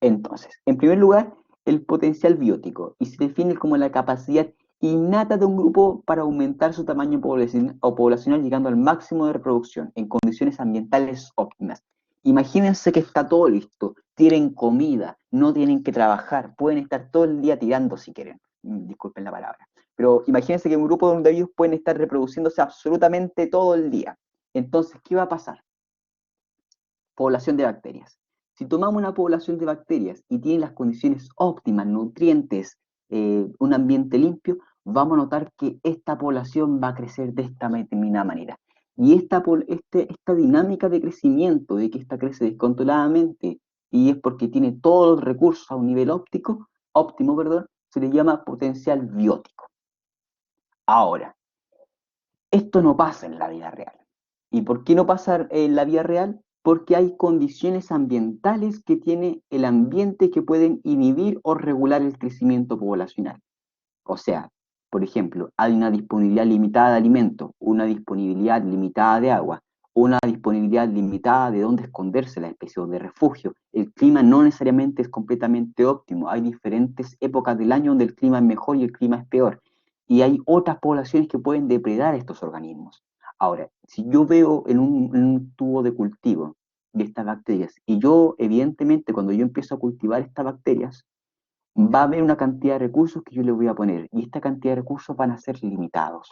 Speaker 1: Entonces, en primer lugar, el potencial biótico, y se define como la capacidad innata de un grupo para aumentar su tamaño poblacional llegando al máximo de reproducción en condiciones ambientales óptimas. Imagínense que está todo listo, tienen comida, no tienen que trabajar, pueden estar todo el día tirando si quieren, disculpen la palabra, pero imagínense que un grupo donde ellos pueden estar reproduciéndose absolutamente todo el día. Entonces, ¿qué va a pasar? Población de bacterias. Si tomamos una población de bacterias y tiene las condiciones óptimas, nutrientes, un ambiente limpio, vamos a notar que esta población va a crecer de esta determinada manera. Y esta dinámica de crecimiento, de que esta crece descontroladamente, y es porque tiene todos los recursos a un nivel óptimo, perdón, se le llama potencial biótico. Ahora, esto no pasa en la vida real. ¿Y por qué no pasa en la vida real? Porque hay condiciones ambientales que tiene el ambiente que pueden inhibir o regular el crecimiento poblacional. O sea, por ejemplo, hay una disponibilidad limitada de alimentos, una disponibilidad limitada de agua, una disponibilidad limitada de dónde esconderse la especie o de refugio. El clima no necesariamente es completamente óptimo. Hay diferentes épocas del año donde el clima es mejor y el clima es peor. Y hay otras poblaciones que pueden depredar estos organismos. Ahora, si yo veo en un tubo de cultivo de estas bacterias, y yo, evidentemente, cuando yo empiezo a cultivar estas bacterias, va a haber una cantidad de recursos que yo le voy a poner y esta cantidad de recursos van a ser limitados.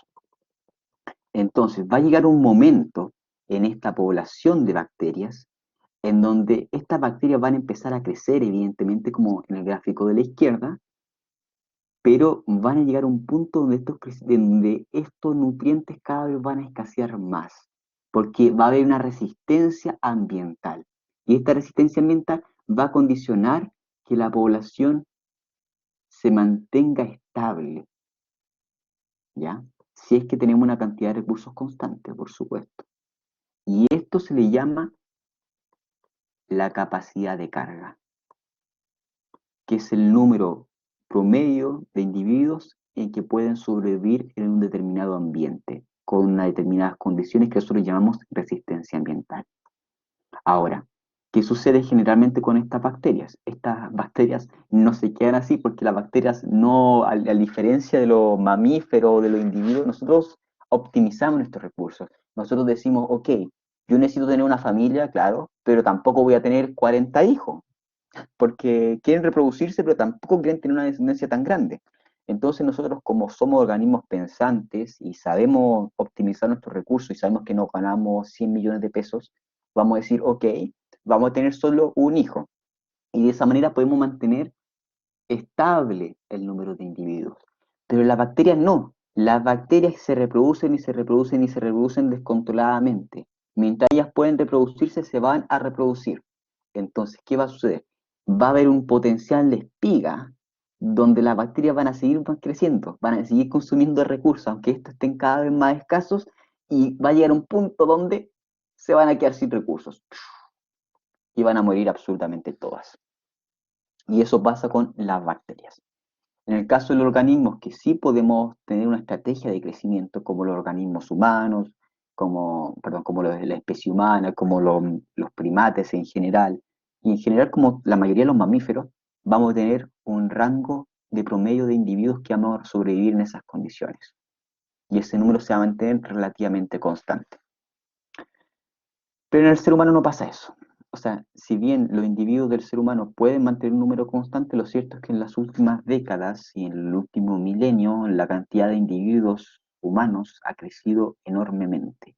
Speaker 1: Entonces, va a llegar un momento en esta población de bacterias en donde estas bacterias van a empezar a crecer, evidentemente, como en el gráfico de la izquierda, pero van a llegar a un punto donde estos nutrientes cada vez van a escasear más, porque va a haber una resistencia ambiental. Y esta resistencia ambiental va a condicionar que la población se mantenga estable, ¿ya? Si es que tenemos una cantidad de recursos constante, por supuesto. Y esto se le llama la capacidad de carga, que es el número promedio de individuos en que pueden sobrevivir en un determinado ambiente, con unas determinadas condiciones que nosotros llamamos resistencia ambiental. Ahora, ¿qué sucede generalmente con estas bacterias? Estas bacterias no se quedan así porque las bacterias no, a diferencia de los mamíferos o de los individuos, nosotros optimizamos nuestros recursos. Nosotros decimos, ok, yo necesito tener una familia, claro, pero tampoco voy a tener 40 hijos, porque quieren reproducirse, pero tampoco quieren tener una descendencia tan grande. Entonces nosotros, como somos organismos pensantes y sabemos optimizar nuestros recursos y sabemos que nos ganamos 100 millones de pesos, vamos a decir, ok, vamos a tener solo un hijo. Y de esa manera podemos mantener estable el número de individuos. Pero las bacterias no. Las bacterias se reproducen y se reproducen y se reproducen descontroladamente. Mientras ellas pueden reproducirse, se van a reproducir. Entonces, ¿qué va a suceder? Va a haber un potencial de espiga donde las bacterias van a seguir creciendo, van a seguir consumiendo recursos, aunque estos estén cada vez más escasos, y va a llegar un punto donde se van a quedar sin recursos y van a morir absolutamente todas. Y eso pasa con las bacterias. En el caso de los organismos que sí podemos tener una estrategia de crecimiento, como los organismos humanos, como la especie humana, como los primates en general, y en general como la mayoría de los mamíferos, vamos a tener un rango de promedio de individuos que vamos a sobrevivir en esas condiciones. Y ese número se va a mantener relativamente constante. Pero en el ser humano no pasa eso. O sea, si bien los individuos del ser humano pueden mantener un número constante, lo cierto es que en las últimas décadas y en el último milenio la cantidad de individuos humanos ha crecido enormemente.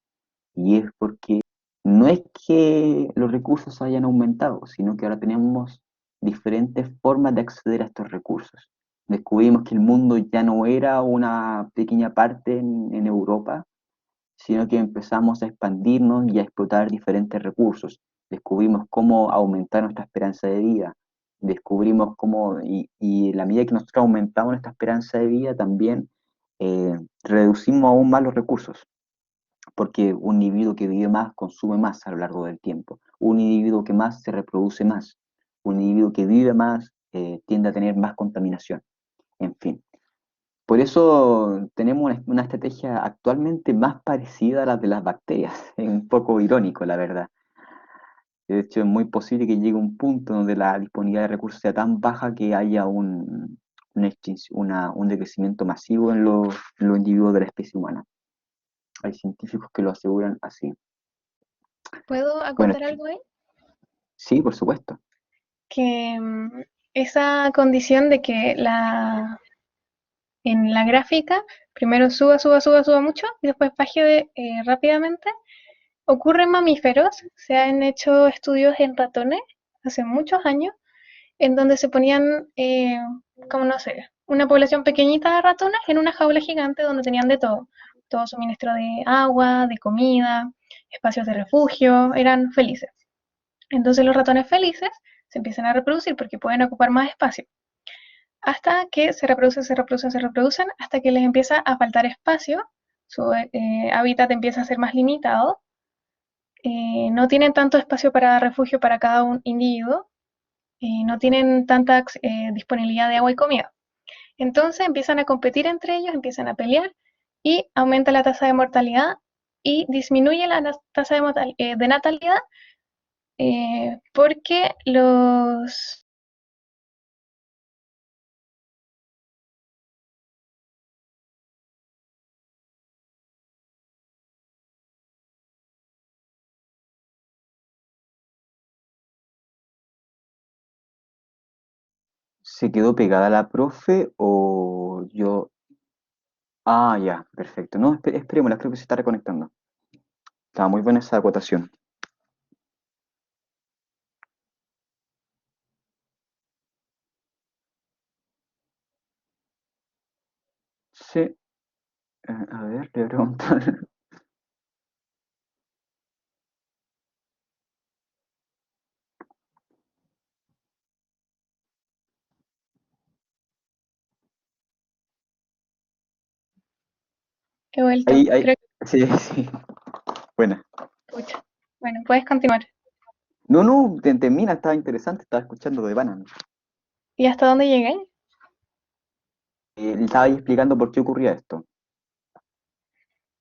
Speaker 1: Y es porque no es que los recursos hayan aumentado, sino que ahora tenemos diferentes formas de acceder a estos recursos. Descubrimos que el mundo ya no era una pequeña parte en Europa, sino que empezamos a expandirnos y a explotar diferentes recursos. Descubrimos cómo aumentar nuestra esperanza de vida, descubrimos cómo, y en la medida que nosotros aumentamos nuestra esperanza de vida, también reducimos aún más los recursos, porque un individuo que vive más consume más a lo largo del tiempo, un individuo que más se reproduce más, un individuo que vive más tiende a tener más contaminación, en fin. Por eso tenemos una estrategia actualmente más parecida a la de las bacterias. Es un poco irónico, la verdad. De hecho, es muy posible que llegue un punto donde la disponibilidad de recursos sea tan baja que haya un decrecimiento masivo en los individuos de la especie humana. Hay científicos que lo aseguran así.
Speaker 2: ¿Puedo
Speaker 1: Bueno,
Speaker 2: acotar algo ahí?
Speaker 1: sí, por supuesto.
Speaker 2: Que esa condición de que en la gráfica primero suba mucho y después baje rápidamente, ocurre en mamíferos. Se han hecho estudios en ratones hace muchos años en donde se ponían, como no sé, una población pequeñita de ratones en una jaula gigante donde tenían de todo. Todo suministro de agua, de comida, espacios de refugio, eran felices. Entonces los ratones felices se empiezan a reproducir porque pueden ocupar más espacio. Hasta que se reproducen, hasta que les empieza a faltar espacio, su hábitat empieza a ser más limitado, no tienen tanto espacio para refugio para cada un individuo, no tienen tanta disponibilidad de agua y comida. Entonces empiezan a competir entre ellos, empiezan a pelear y aumenta la tasa de mortalidad y disminuye la tasa de natalidad porque los...
Speaker 1: ¿Se quedó pegada la profe o yo? Ah, ya, perfecto. No, esperémosla, creo que se está reconectando. Estaba muy buena esa acotación. Sí, a ver, le voy a preguntar.
Speaker 2: He vuelto,
Speaker 1: Ahí, ahí.
Speaker 2: creo
Speaker 1: Sí, sí. Buena.
Speaker 2: que escucho. Bueno, puedes continuar.
Speaker 1: No, no, termina, estaba interesante, estaba escuchando de Banana.
Speaker 2: ¿Y hasta dónde llegué?
Speaker 1: Le estaba ahí explicando por qué ocurría esto.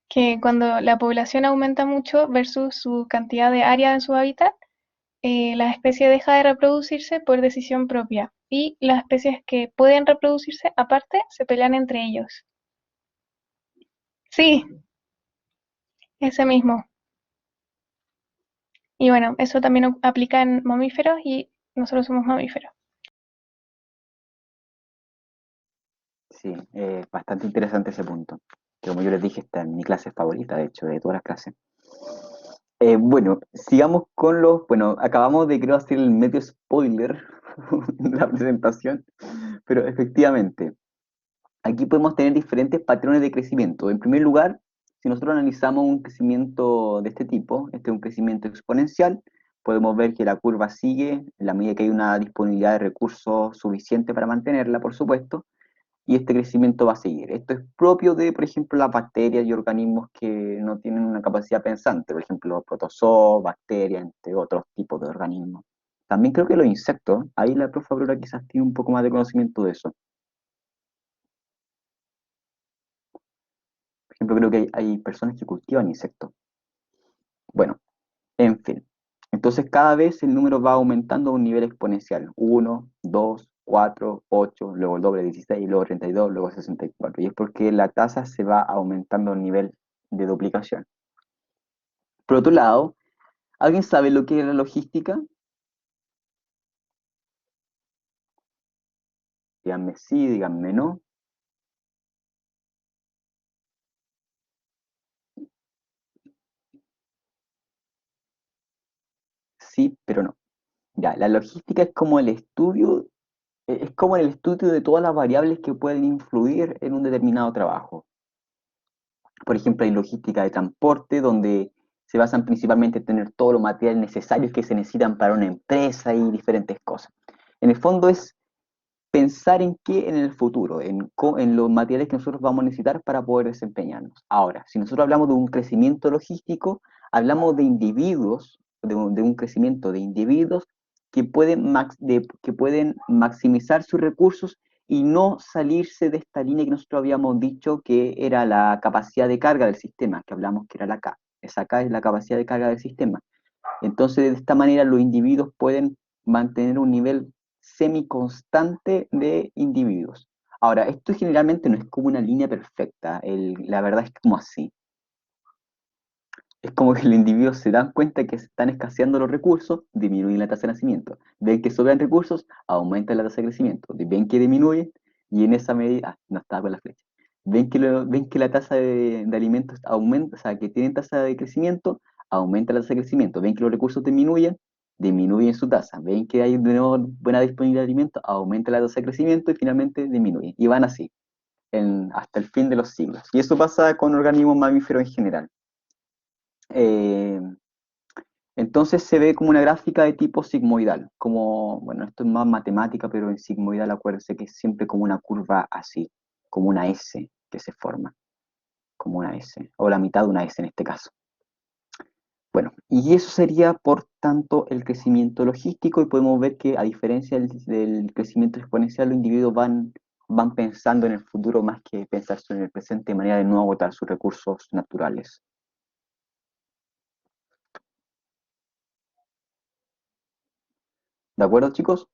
Speaker 2: Que cuando la población aumenta mucho versus su cantidad de área en su hábitat, la especie deja de reproducirse por decisión propia y las especies que pueden reproducirse aparte se pelean entre ellos. Sí, ese mismo. Y bueno, eso también aplica en mamíferos y nosotros somos mamíferos.
Speaker 1: Sí, bastante interesante ese punto. Que como yo les dije, está en mi clase favorita, de hecho, de todas las clases. Bueno, sigamos con los. Bueno, acabamos de, creo, hacer el medio spoiler de la presentación, pero efectivamente, aquí podemos tener diferentes patrones de crecimiento. En primer lugar, si nosotros analizamos un crecimiento de este tipo, este es un crecimiento exponencial, podemos ver que la curva sigue en la medida que hay una disponibilidad de recursos suficiente para mantenerla, por supuesto, y este crecimiento va a seguir. Esto es propio de, por ejemplo, las bacterias y organismos que no tienen una capacidad pensante, por ejemplo, protozoos, bacterias, entre otros tipos de organismos. También creo que los insectos, ahí la profe Aurora quizás tiene un poco más de conocimiento de eso. Por ejemplo, creo que hay personas que cultivan insectos. Bueno, en fin. Entonces cada vez el número va aumentando a un nivel exponencial. 1, 2, 4, 8, luego el doble 16, luego 32, luego 64. Y es porque la tasa se va aumentando a un nivel de duplicación. Por otro lado, ¿alguien sabe lo que es la logística? Díganme sí, díganme no. Sí, pero no. Ya, la logística es como el estudio, Es como el estudio de todas las variables que pueden influir en un determinado trabajo. Por ejemplo, hay logística de transporte, donde se basan principalmente en tener todos los materiales necesarios que se necesitan para una empresa y diferentes cosas. En el fondo es pensar en qué en el futuro, en los materiales que nosotros vamos a necesitar para poder desempeñarnos. Ahora, si nosotros hablamos de un crecimiento logístico, hablamos de individuos, de un crecimiento de individuos que pueden maximizar sus recursos y no salirse de esta línea que nosotros habíamos dicho que era la capacidad de carga del sistema, que hablamos que era la K. Esa K es la capacidad de carga del sistema. Entonces, de esta manera, los individuos pueden mantener un nivel semiconstante de individuos. Ahora, esto generalmente no es como una línea perfecta, la verdad es como así. Es como que los individuos se dan cuenta que se están escaseando los recursos, disminuyen la tasa de nacimiento. Ven que sobran recursos, aumenta la tasa de crecimiento. Ven que disminuye y en esa medida, no estaba con la flecha. Ven que la tasa de alimentos aumenta, o sea, que tienen tasa de crecimiento, aumenta la tasa de crecimiento. Ven que los recursos disminuyen su tasa. Ven que hay de nuevo buena disponibilidad de alimentos, aumenta la tasa de crecimiento y finalmente disminuye. Y van así, hasta el fin de los siglos. Y eso pasa con organismos mamíferos en general. Eh, entonces se ve como una gráfica de tipo sigmoidal, como, bueno, esto es más matemática, pero en sigmoidal acuérdense que es siempre como una curva así, como una S que se forma, como una S, o la mitad de una S en este caso. Bueno, y eso sería, por tanto, el crecimiento logístico, y podemos ver que a diferencia del crecimiento exponencial, los individuos van pensando en el futuro más que pensar solo en el presente de manera de no agotar sus recursos naturales. ¿De acuerdo, chicos?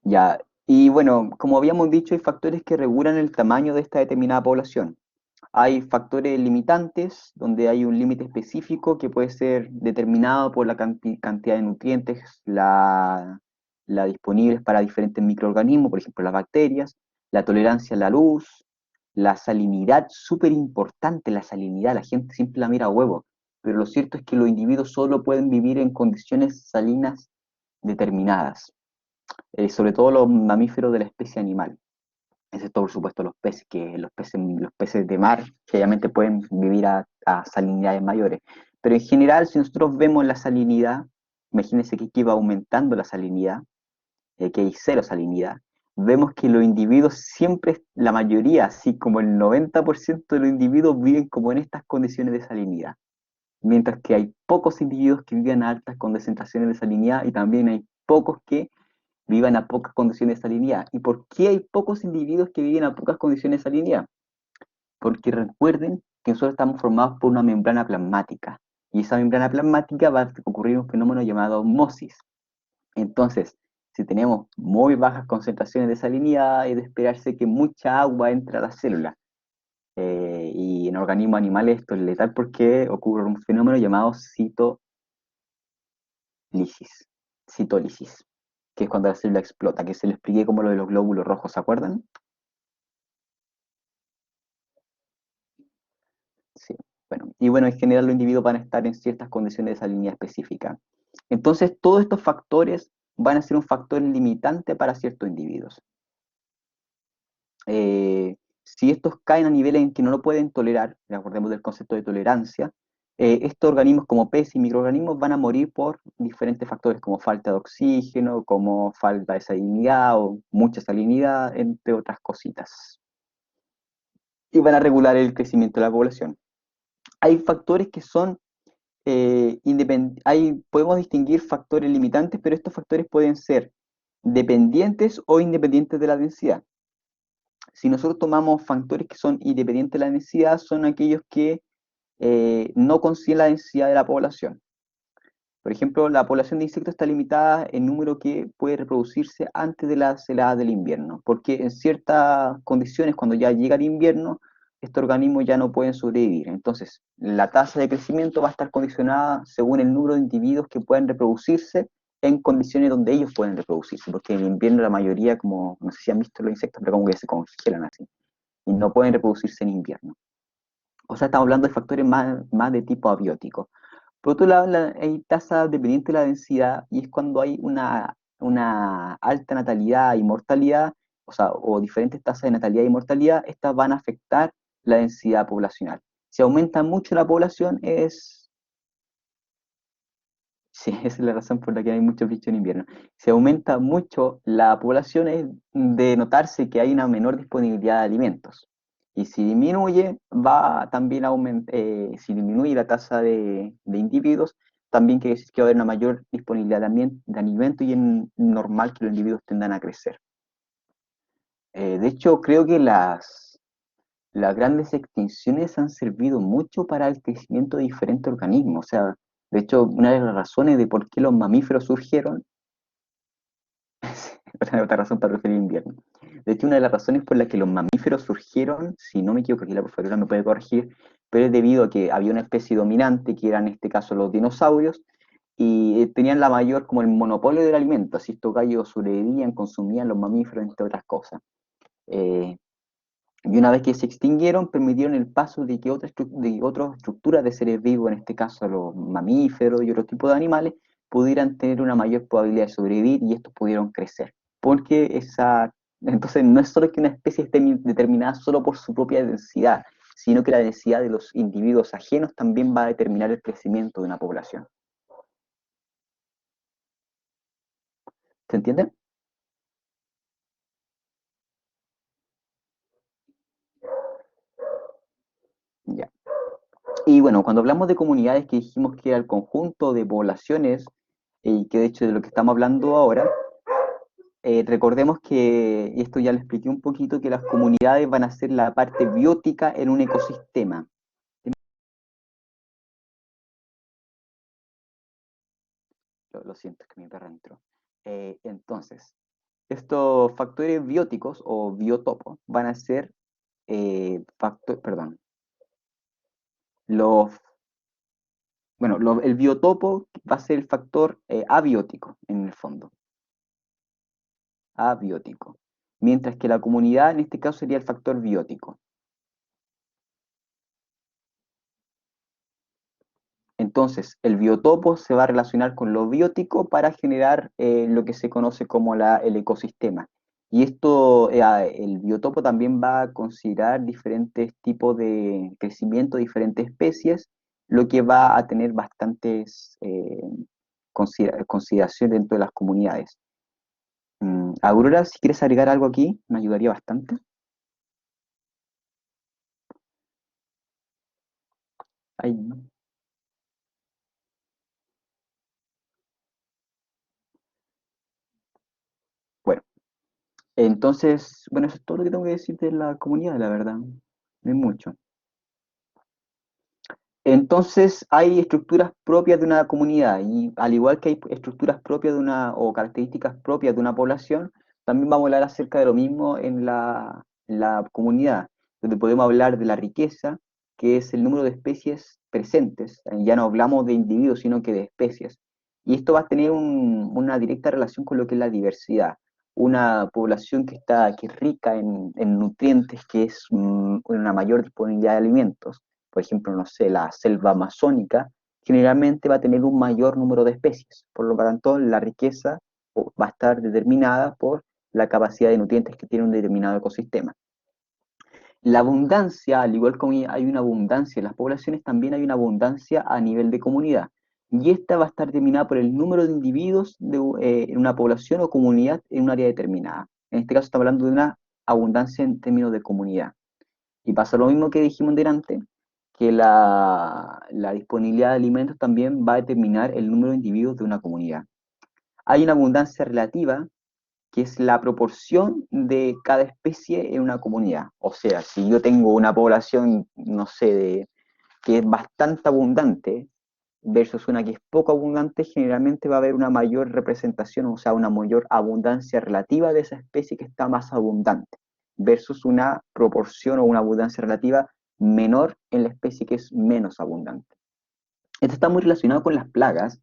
Speaker 1: Ya, y bueno, como habíamos dicho, hay factores que regulan el tamaño de esta determinada población. Hay factores limitantes, donde hay un límite específico que puede ser determinado por la cantidad de nutrientes, la disponibles para diferentes microorganismos, por ejemplo las bacterias, la tolerancia a la luz, la salinidad, súper importante la salinidad, la gente siempre la mira a huevo, pero lo cierto es que los individuos solo pueden vivir en condiciones salinas determinadas, sobre todo los mamíferos de la especie animal, excepto por supuesto los peces, que los peces de mar que obviamente pueden vivir a salinidades mayores. Pero en general, si nosotros vemos la salinidad, imagínense que aquí va aumentando la salinidad, que hay cero salinidad, vemos que los individuos siempre, la mayoría, así como el 90% de los individuos viven como en estas condiciones de salinidad, mientras que hay pocos individuos que viven a altas concentraciones de salinidad y también hay pocos que vivan a pocas condiciones de salinidad. ¿Y por qué hay pocos individuos que viven a pocas condiciones de salinidad? Porque recuerden que nosotros estamos formados por una membrana plasmática y esa membrana plasmática va a ocurrir un fenómeno llamado osmosis. Entonces, si tenemos muy bajas concentraciones de salinidad, es de esperarse que mucha agua entre a las células. Y en organismos animales esto es letal porque ocurre un fenómeno llamado citólisis, que es cuando la célula explota, que se le expliqué como lo de los glóbulos rojos, ¿se acuerdan? Sí. Bueno, y bueno, en general los individuos van a estar en ciertas condiciones de salinidad específica. Entonces, todos estos factores van a ser un factor limitante para ciertos individuos. Si estos caen a niveles en que no lo pueden tolerar, recordemos del concepto de tolerancia, estos organismos como peces y microorganismos van a morir por diferentes factores como falta de oxígeno, como falta de salinidad o mucha salinidad, entre otras cositas. Y van a regular el crecimiento de la población. Hay factores que son podemos distinguir factores limitantes, pero estos factores pueden ser dependientes o independientes de la densidad. Si nosotros tomamos factores que son independientes de la densidad, son aquellos que no consiguen la densidad de la población. Por ejemplo, la población de insectos está limitada en número que puede reproducirse antes de las heladas del invierno, porque en ciertas condiciones, cuando ya llega el invierno, estos organismos ya no pueden sobrevivir. Entonces, la tasa de crecimiento va a estar condicionada según el número de individuos que pueden reproducirse en condiciones donde ellos pueden reproducirse, porque en invierno la mayoría, como no sé si han visto los insectos, pero como que se congelan así, y no pueden reproducirse en invierno. O sea, estamos hablando de factores más de tipo abiótico. Por otro lado, hay tasas dependientes de la densidad y es cuando hay una alta natalidad y mortalidad, o sea, o diferentes tasas de natalidad y mortalidad, estas van a afectar la densidad poblacional. Si aumenta mucho la población sí, esa es la razón por la que hay mucho frío en invierno. Si aumenta mucho la población es de notarse que hay una menor disponibilidad de alimentos. Y si disminuye, va también a aumentar, si disminuye la tasa de individuos, también quiere decir que va a haber una mayor disponibilidad de alimentos y es normal que los individuos tendan a crecer. De hecho, creo que las grandes extinciones han servido mucho para el crecimiento de diferentes organismos. O sea, de hecho, una de las razones de por qué los mamíferos surgieron, otra razón para preferir invierno. De hecho, una de las razones por las que los mamíferos surgieron, si no me equivoco, aquí la profesora me puede corregir, pero es debido a que había una especie dominante, que eran en este caso los dinosaurios, y tenían la mayor, como el monopolio del alimento, así estos gallos sobrevivían, consumían los mamíferos, entre otras cosas. Eh, y una vez que se extinguieron, permitieron el paso de que otras estructuras de seres vivos, en este caso los mamíferos y otros tipos de animales, pudieran tener una mayor probabilidad de sobrevivir y estos pudieron crecer. Porque entonces no es solo que una especie esté determinada solo por su propia densidad, sino que la densidad de los individuos ajenos también va a determinar el crecimiento de una población. ¿Se entiende? Ya. Y bueno, cuando hablamos de comunidades que dijimos que era el conjunto de poblaciones, y que de hecho de lo que estamos hablando ahora, recordemos que, y esto ya lo expliqué un poquito, que las comunidades van a ser la parte biótica en un ecosistema. Lo siento, es que mi perra entró. Entonces, estos factores bióticos o biotopos van a ser perdón, los, bueno, el biotopo va a ser el factor abiótico en el fondo, abiótico, mientras que la comunidad en este caso sería el factor biótico. Entonces, el biotopo se va a relacionar con lo biótico para generar lo que se conoce como el ecosistema. Y esto, el biotopo también va a considerar diferentes tipos de crecimiento, diferentes especies, lo que va a tener bastantes consideraciones dentro de las comunidades. Aurora, si quieres agregar algo aquí, me ayudaría bastante. Ay, no. Bueno, entonces, bueno, eso es todo lo que tengo que decir de la comunidad, la verdad. No hay mucho. Entonces hay estructuras propias de una comunidad y al igual que hay estructuras propias de o características propias de una población, también vamos a hablar acerca de lo mismo en la comunidad, donde podemos hablar de la riqueza, que es el número de especies presentes. Ya no hablamos de individuos, sino que de especies. Y esto va a tener una directa relación con lo que es la diversidad. Una población que es rica en nutrientes, que es una mayor disponibilidad de alimentos, por ejemplo, no sé, la selva amazónica, generalmente va a tener un mayor número de especies. Por lo tanto, la riqueza va a estar determinada por la capacidad de nutrientes que tiene un determinado ecosistema. La abundancia, al igual que hay una abundancia en las poblaciones, también hay una abundancia a nivel de comunidad. Y esta va a estar determinada por el número de individuos en una población o comunidad en un área determinada. En este caso estamos hablando de una abundancia en términos de comunidad. Y pasa lo mismo que dijimos delante, que la disponibilidad de alimentos también va a determinar el número de individuos de una comunidad. Hay una abundancia relativa, que es la proporción de cada especie en una comunidad. O sea, si yo tengo una población, no sé, que es bastante abundante versus una que es poco abundante, generalmente va a haber una mayor representación, o sea, una mayor abundancia relativa de esa especie que está más abundante, versus una proporción o una abundancia relativa menor en la especie que es menos abundante. Esto está muy relacionado con las plagas.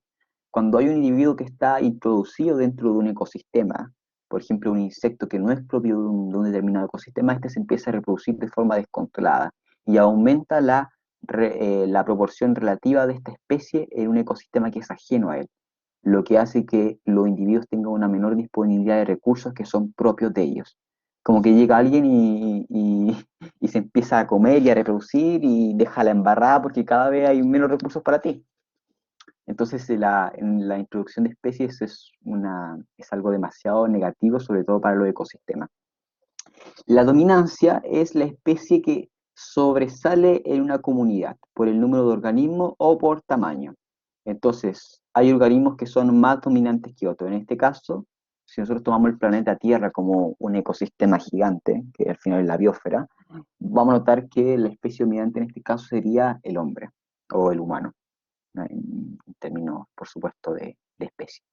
Speaker 1: Cuando hay un individuo que está introducido dentro de un ecosistema, por ejemplo, un insecto que no es propio de un determinado ecosistema, este se empieza a reproducir de forma descontrolada y aumenta la la proporción relativa de esta especie en un ecosistema que es ajeno a él, lo que hace que los individuos tengan una menor disponibilidad de recursos que son propios de ellos. Como que llega alguien y se empieza a comer y a reproducir y deja la embarrada porque cada vez hay menos recursos para ti. Entonces, en la introducción de especies es algo demasiado negativo, sobre todo para los ecosistemas. La dominancia es la especie que sobresale en una comunidad por el número de organismos o por tamaño. Entonces, hay organismos que son más dominantes que otros. En este caso, si nosotros tomamos el planeta Tierra como un ecosistema gigante, que al final es la biosfera, vamos a notar que la especie dominante en este caso sería el hombre o el humano, ¿no? En términos, por supuesto, de especie.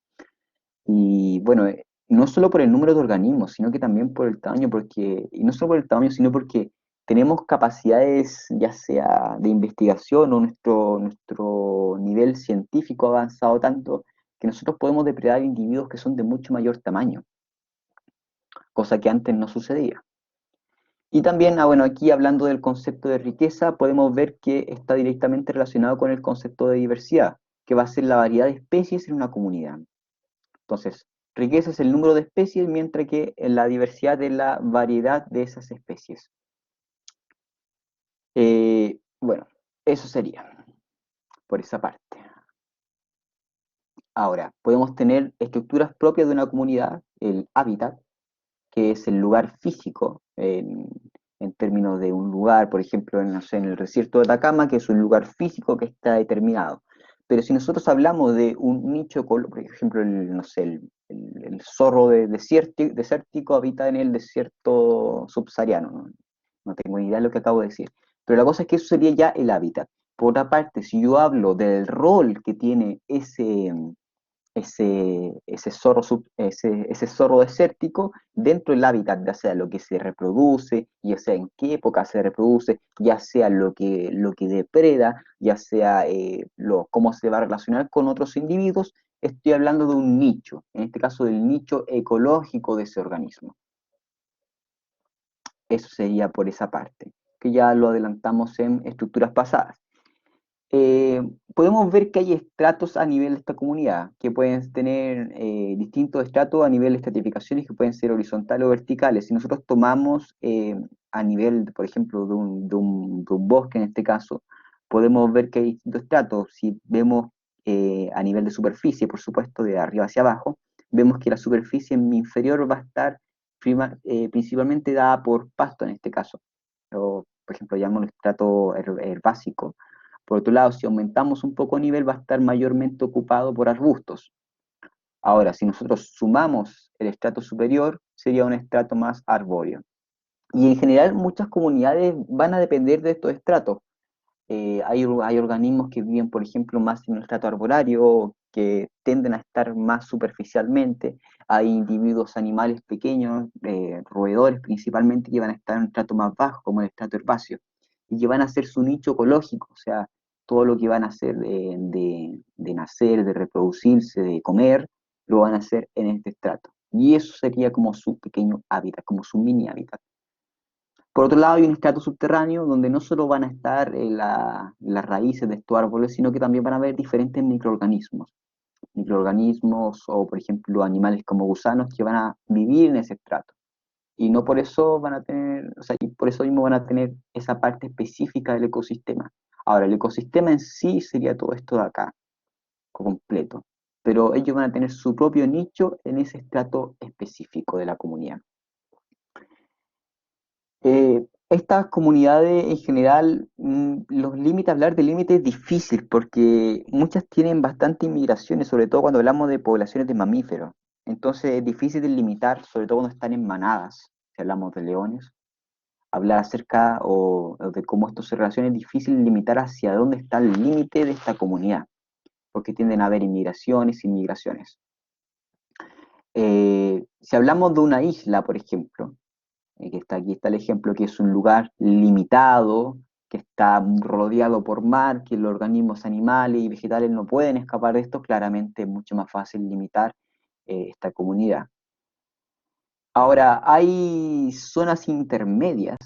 Speaker 1: Y bueno, no solo por el número de organismos, sino que también por el tamaño, y no solo por el tamaño, sino porque tenemos capacidades, ya sea de investigación o nuestro nivel científico ha avanzado tanto que nosotros podemos depredar individuos que son de mucho mayor tamaño, cosa que antes no sucedía. Y también, bueno, aquí hablando del concepto de riqueza, podemos ver que está directamente relacionado con el concepto de diversidad, que va a ser la variedad de especies en una comunidad. Entonces, riqueza es el número de especies, mientras que la diversidad es la variedad de esas especies. Bueno, eso sería por esa parte. Ahora, podemos tener estructuras propias de una comunidad, el hábitat, que es el lugar físico, en términos de un lugar, por ejemplo, no sé, en el desierto de Atacama, que es un lugar físico que está determinado. Pero si nosotros hablamos de un nicho, por ejemplo, no sé, el zorro desértico habita en el desierto subsahariano, ¿no? No tengo ni idea de lo que acabo de decir. Pero la cosa es que eso sería ya el hábitat. Por otra parte, si yo hablo del rol que tiene ese zorro desértico dentro del hábitat, ya sea lo que se reproduce, ya sea en qué época se reproduce, ya sea lo que depreda, ya sea cómo se va a relacionar con otros individuos, estoy hablando de un nicho, en este caso del nicho ecológico de ese organismo. Eso sería por esa parte, que ya lo adelantamos en estructuras pasadas. Podemos ver que hay estratos a nivel de esta comunidad, que pueden tener distintos estratos a nivel de estratificaciones que pueden ser horizontales o verticales. Si nosotros tomamos a nivel, por ejemplo, de un bosque en este caso, podemos ver que hay distintos estratos. Si vemos a nivel de superficie, por supuesto, de arriba hacia abajo, vemos que la superficie inferior va a estar principalmente dada por pasto en este caso. O, por ejemplo, llamamos el estrato herbásico. Por otro lado, si aumentamos un poco el nivel, va a estar mayormente ocupado por arbustos. Ahora, si nosotros sumamos el estrato superior, sería un estrato más arbóreo. Y en general, muchas comunidades van a depender de estos estratos. Hay organismos que viven, por ejemplo, más en el estrato arbolario, que tienden a estar más superficialmente. Hay individuos animales pequeños, roedores principalmente, que van a estar en un estrato más bajo, como el estrato herbáceo, y que van a hacer su nicho ecológico, o sea, todo lo que van a hacer de nacer, de reproducirse, de comer, lo van a hacer en este estrato. Y eso sería como su pequeño hábitat, como su mini hábitat. Por otro lado, hay un estrato subterráneo donde no solo van a estar las raíces de estos árboles, sino que también van a haber diferentes microorganismos. Microorganismos o, por ejemplo, animales como gusanos que van a vivir en ese estrato. Y no por eso van a tener, o sea, y por eso mismo van a tener esa parte específica del ecosistema. Ahora, el ecosistema en sí sería todo esto de acá, completo. Pero ellos van a tener su propio nicho en ese estrato específico de la comunidad. Estas comunidades en general, los límites, hablar de límites es difícil porque muchas tienen bastante inmigraciones, sobre todo cuando hablamos de poblaciones de mamíferos. Entonces es difícil de limitar, sobre todo cuando están en manadas, si hablamos de leones. Hablar acerca o de cómo esto se relaciona es difícil limitar hacia dónde está el límite de esta comunidad, porque tienden a haber inmigraciones y inmigraciones. Si hablamos de una isla, por ejemplo, que está aquí está el ejemplo, que es un lugar limitado, que está rodeado por mar, que los organismos animales y vegetales no pueden escapar de esto, claramente es mucho más fácil limitar esta comunidad. Ahora, hay zonas intermedias.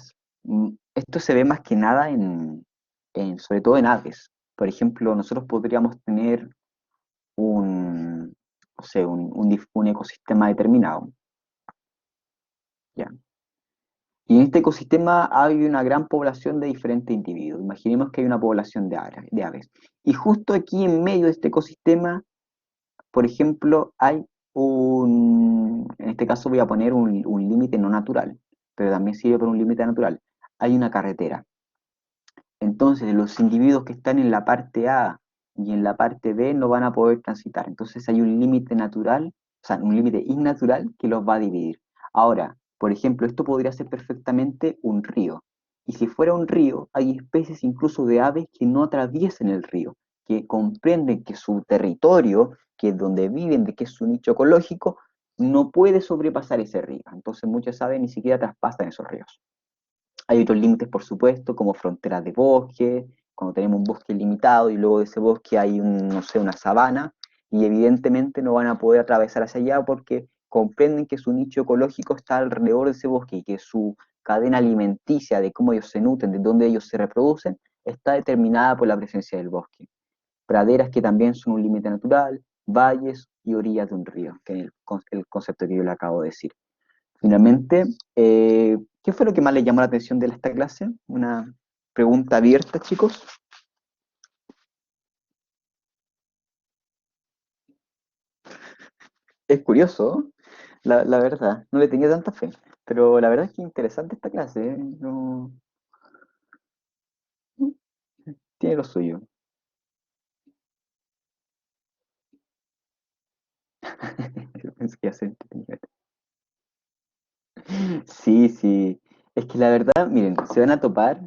Speaker 1: Esto se ve más que nada sobre todo en aves. Por ejemplo, nosotros podríamos tener un, no sé, un ecosistema determinado, ¿ya? Y en este ecosistema hay una gran población de diferentes individuos. Imaginemos que hay una población de aves. Y justo aquí en medio de este ecosistema, por ejemplo, hay en este caso voy a poner un límite no natural, pero también sirve por un límite natural. Hay una carretera. Entonces, los individuos que están en la parte A y en la parte B no van a poder transitar. Entonces, hay un límite natural, o sea, un límite innatural que los va a dividir. Ahora, por ejemplo, esto podría ser perfectamente un río. Y si fuera un río, hay especies incluso de aves que no atraviesen el río, que comprenden que su territorio, que es donde viven, de que es su nicho ecológico, no puede sobrepasar ese río. Entonces, muchas aves ni siquiera traspasan esos ríos. Hay otros límites, por supuesto, como fronteras de bosque, cuando tenemos un bosque limitado y luego de ese bosque hay no sé, una sabana, y evidentemente no van a poder atravesar hacia allá porque comprenden que su nicho ecológico está alrededor de ese bosque y que su cadena alimenticia, de cómo ellos se nutren, de dónde ellos se reproducen, está determinada por la presencia del bosque. Praderas que también son un límite natural, valles y orillas de un río, que es el concepto que yo le acabo de decir. Finalmente, ¿qué fue lo que más les llamó la atención de esta clase? Una pregunta abierta, chicos. Es curioso, la verdad, no le tenía tanta fe, pero la verdad es que interesante esta clase, ¿eh? No, tiene lo suyo. Pensé que iba a ser entretenido. Sí, sí, es que la verdad, miren, se van a topar.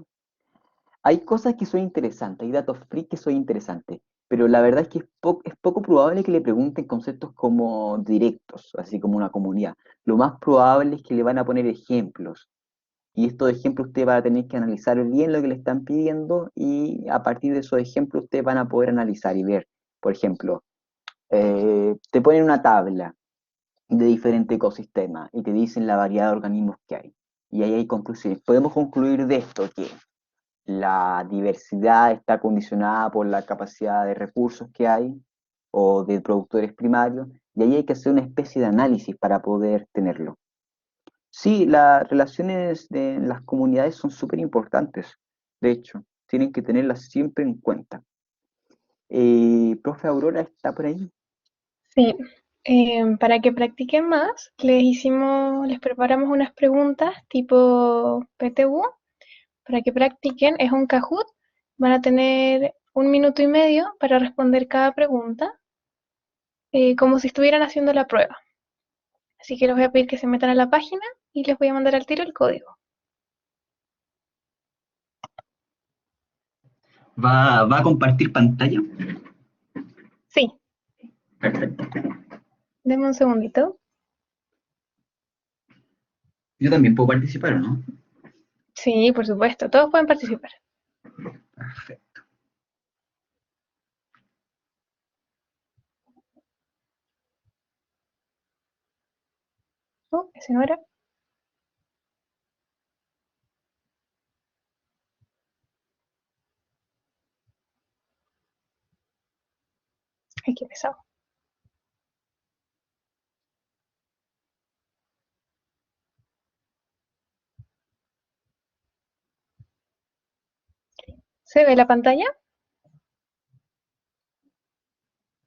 Speaker 1: Hay cosas que son interesantes, hay datos freak que son interesantes, pero la verdad es que es poco probable que le pregunten conceptos como directos, así como una comunidad. Lo más probable es que le van a poner ejemplos, y estos ejemplos usted va a tener que analizar bien lo que le están pidiendo, y a partir de esos ejemplos ustedes van a poder analizar y ver. Por ejemplo, te ponen una tabla de diferentes ecosistemas y te dicen la variedad de organismos que hay. Y ahí hay conclusiones. Podemos concluir de esto que la diversidad está condicionada por la capacidad de recursos que hay o de productores primarios, y ahí hay que hacer una especie de análisis para poder tenerlo. Sí, las relaciones de las comunidades son súper importantes, de hecho, tienen que tenerlas siempre en cuenta. Profe Aurora está por ahí.
Speaker 2: Sí, para que practiquen más, les preparamos unas preguntas tipo PTU para que practiquen. Es un Kahoot, van a tener 1 minuto y medio para responder cada pregunta, como si estuvieran haciendo la prueba. Así que les voy a pedir que se metan a la página y les voy a mandar al tiro el código.
Speaker 1: Va a compartir pantalla?
Speaker 2: Sí, denme un segundito.
Speaker 1: Yo también puedo participar, ¿o no?
Speaker 2: Sí, por supuesto, todos pueden participar.
Speaker 1: Perfecto.
Speaker 2: Oh, ese no era. Ay, qué pesado. ¿Se ve la pantalla?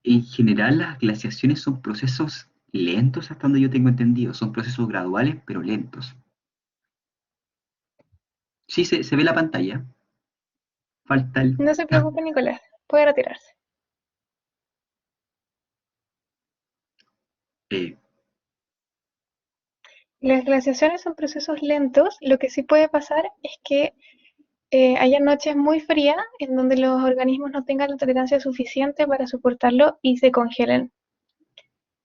Speaker 1: En general, las glaciaciones son procesos lentos hasta donde yo tengo entendido. Son procesos graduales, pero lentos. Sí, se ve la pantalla. Falta el...
Speaker 2: No se preocupe, Nicolás, puede retirarse.
Speaker 1: eh,
Speaker 2: Las glaciaciones son procesos lentos. Lo que sí puede pasar es que haya noches muy frías en donde los organismos no tengan la tolerancia suficiente para soportarlo y se congelen.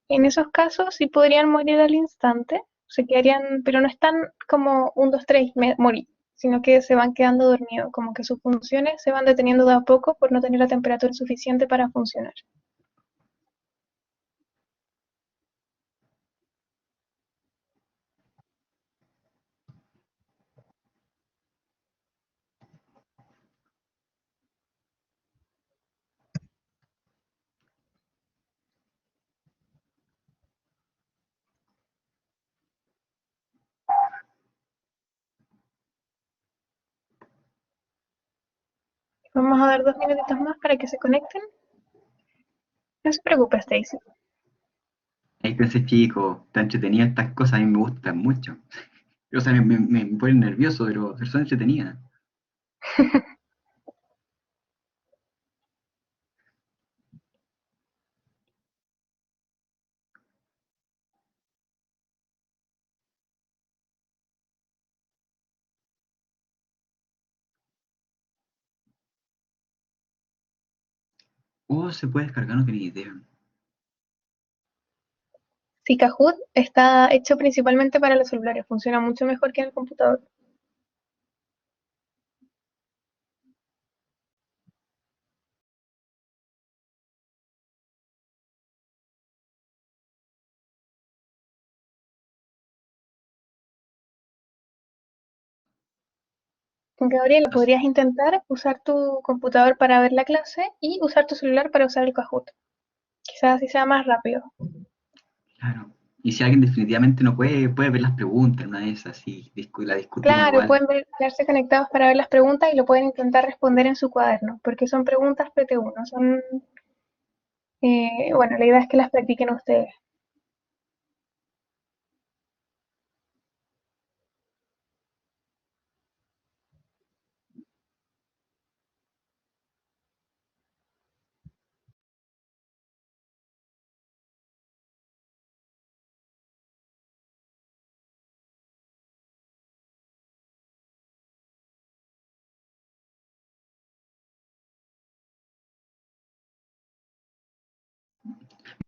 Speaker 2: En esos casos sí podrían morir al instante, se quedarían, pero no están como 1, 2, 3, morir, sino que se van quedando dormidos, como que sus funciones se van deteniendo de a poco por no tener la temperatura suficiente para funcionar. Vamos a dar 2 minutitos más para que se conecten. No se preocupe, Stacy.
Speaker 3: Ahí pensé, chico, está entretenida estas cosas, a mí me gustan mucho. O sea, me ponen nervioso, pero son entretenidas. Oh, se puede descargar, no tenía idea.
Speaker 2: Sí, Kahoot está hecho principalmente para los celulares. Funciona mucho mejor que en el computador. Gabriela, podrías intentar usar tu computador para ver la clase y usar tu celular para usar el Kahoot. Quizás así sea más rápido.
Speaker 3: Claro. Y si alguien definitivamente no puede, puede ver las preguntas, una de esas, y la discutimos
Speaker 2: Claro,
Speaker 3: igual.
Speaker 2: pueden quedarse conectados para ver las preguntas y lo pueden intentar responder en su cuaderno, porque son preguntas PT1. Bueno, la idea es que las practiquen ustedes.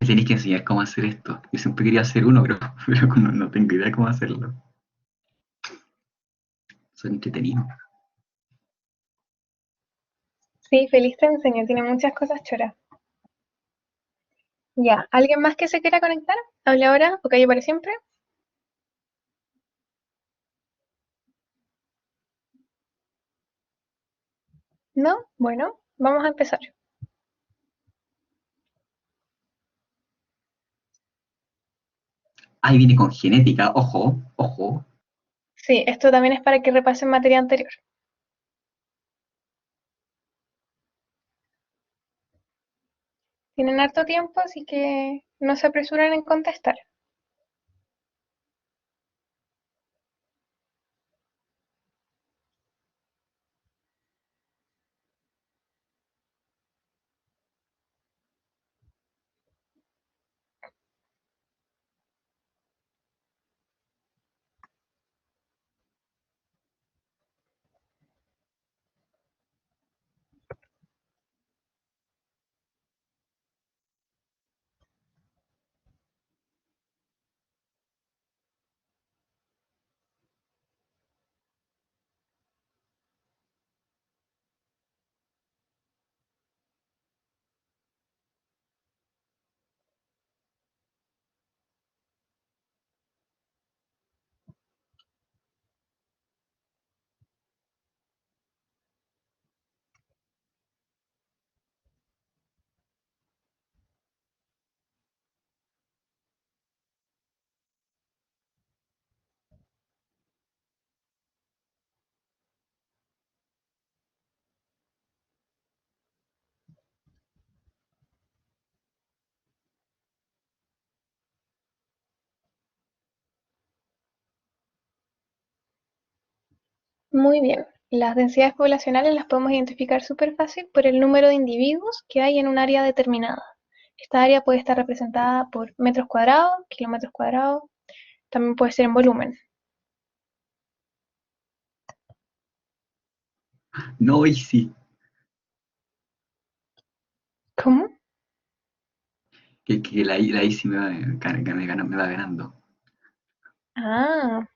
Speaker 3: Me tenéis que enseñar cómo hacer esto. Yo siempre quería hacer uno, pero, pero no tengo idea cómo hacerlo. Son entretenidos.
Speaker 2: Sí, feliz te enseño, tiene muchas cosas choras. Ya, ¿alguien más que se quiera conectar? ¿Hable ahora o calle para siempre? ¿No? Bueno, vamos a empezar.
Speaker 3: Ahí viene con genética, ojo, ojo.
Speaker 2: Sí, esto también es para que repasen materia anterior. Tienen harto tiempo, así que no se apresuren en contestar. Muy bien. Las densidades poblacionales las podemos identificar súper fácil por el número de individuos que hay en un área determinada. Esta área puede estar representada por metros cuadrados, kilómetros cuadrados, también puede ser en volumen.
Speaker 3: No, y sí,
Speaker 2: ¿Cómo?
Speaker 3: que la Easy me va ganando.
Speaker 2: Ah,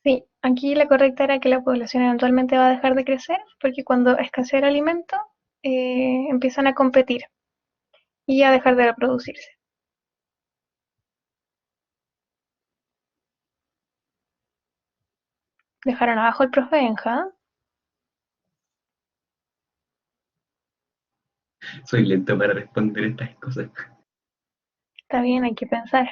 Speaker 2: Sí, aquí la correcta era que la población eventualmente va a dejar de crecer porque cuando escasea el alimento empiezan a competir y a dejar de reproducirse. Dejaron abajo el profe Benja.
Speaker 3: Soy lento para responder estas cosas.
Speaker 2: Está bien, hay que pensar.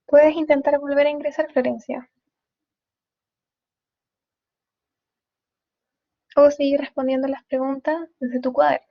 Speaker 2: Puedes intentar volver a ingresar, Florencia, o seguir respondiendo las preguntas desde tu cuaderno.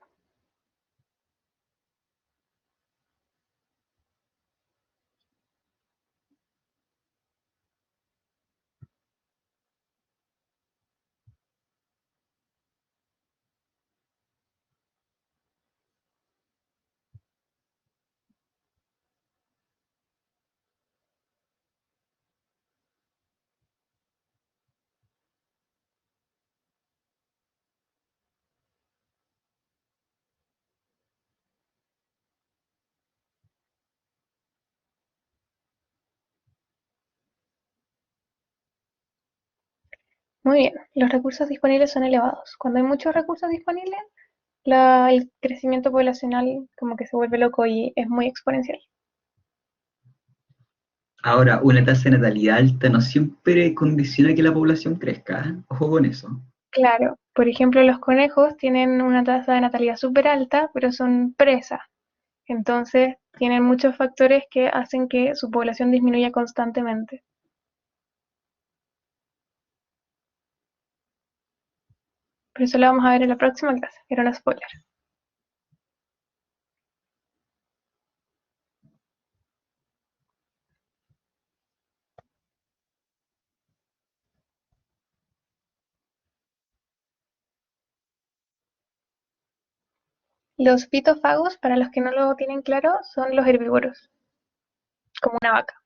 Speaker 2: Muy bien, los recursos disponibles son elevados. Cuando hay muchos recursos disponibles, el crecimiento poblacional como que se vuelve loco y es muy exponencial.
Speaker 3: Ahora, una tasa de natalidad alta no siempre condiciona que la población crezca, ¿eh? Ojo con eso.
Speaker 2: Claro, por ejemplo, los conejos tienen una tasa de natalidad súper alta, pero son presas. Entonces, tienen muchos factores que hacen que su población disminuya constantemente. Pero eso lo vamos a ver en la próxima clase. Era un spoiler. Los pitofagos, para los que no lo tienen claro, son los herbívoros, como una vaca.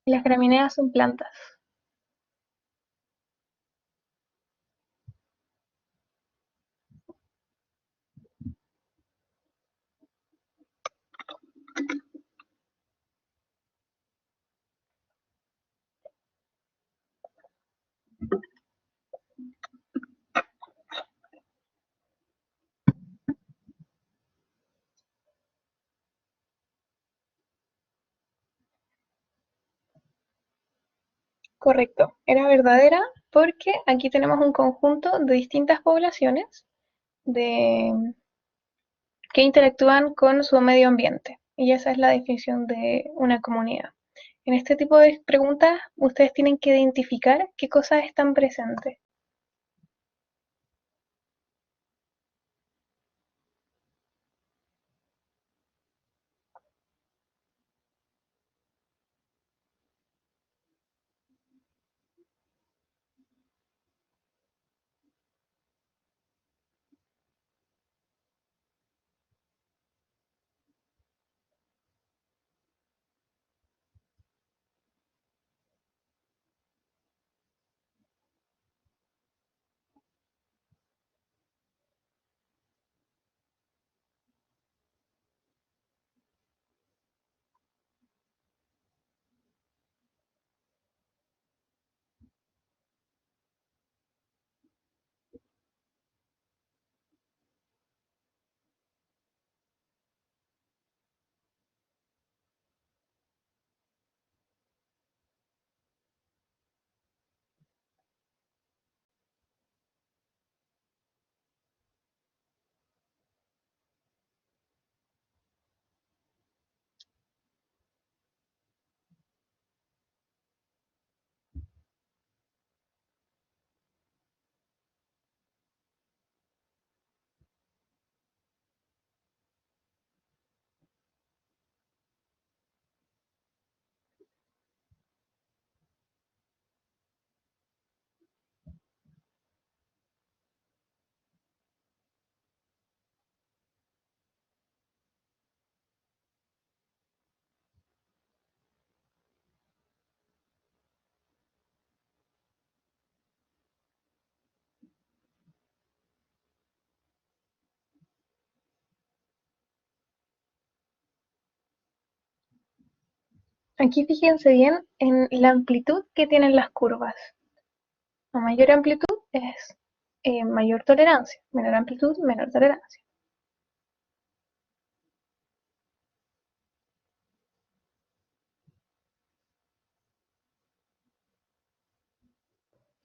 Speaker 2: Las gramíneas son plantas. Correcto, era verdadera porque aquí tenemos un conjunto de distintas poblaciones de, que interactúan con su medio ambiente. Y esa es la definición de una comunidad. En este tipo de preguntas, ustedes tienen que identificar qué cosas están presentes. Aquí fíjense bien en la amplitud que tienen las curvas. A mayor amplitud es mayor tolerancia, menor amplitud, menor tolerancia.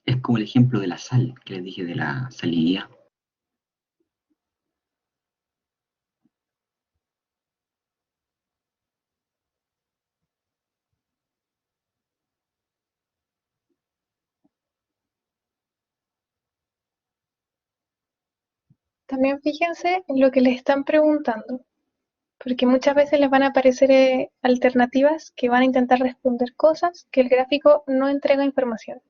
Speaker 3: Es como el ejemplo de la sal que les dije de la salinidad.
Speaker 2: También fíjense en lo que les están preguntando, porque muchas veces les van a aparecer alternativas que van a intentar responder cosas que el gráfico no entrega información.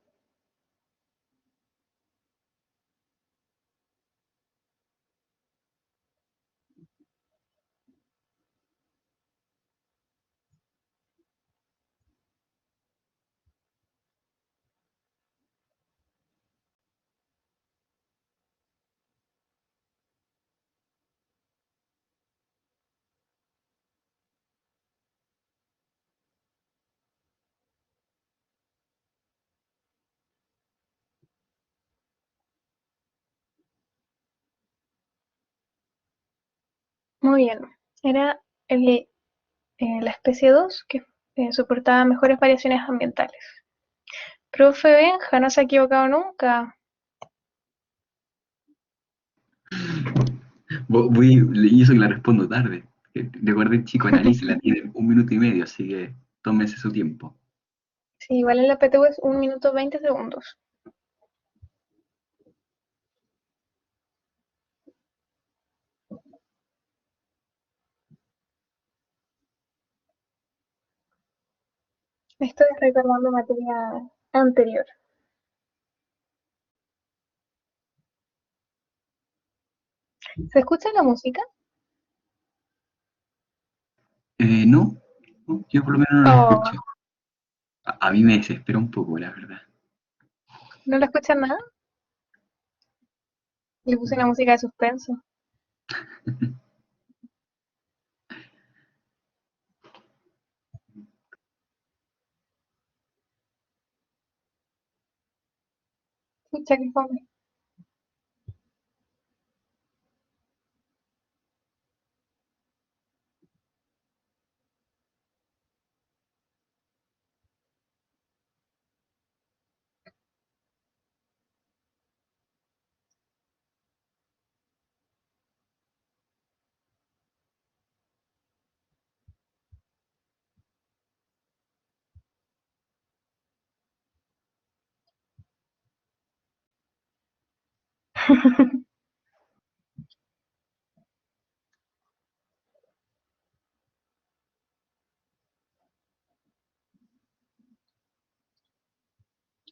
Speaker 2: Muy bien, era la especie 2 que soportaba mejores variaciones ambientales. Profe Benja, no se ha equivocado nunca.
Speaker 3: Y eso que la respondo tarde. Recuerden, chicos, analícenla, tienen 1 minuto y medio, así que tómense su tiempo.
Speaker 2: Sí, igual en la PTU es 1 minuto 20 segundos. Estoy recordando materia anterior. ¿Se escucha la música?
Speaker 3: No, no, yo por lo menos no la
Speaker 2: Oh,
Speaker 3: escucho. A mí me desespera un poco, la verdad.
Speaker 2: ¿no la escuchan nada? Le puse una música de suspenso. Escucha que fome.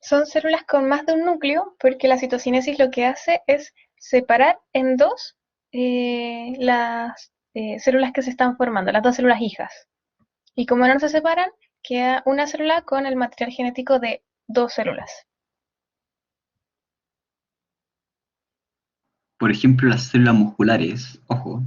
Speaker 2: Son células con más de un núcleo porque la citocinesis lo que hace es separar en dos las células que se están formando, las dos células hijas. Y como no se separan, queda una célula con el material genético de dos células.
Speaker 3: Por ejemplo, las células musculares, ojo,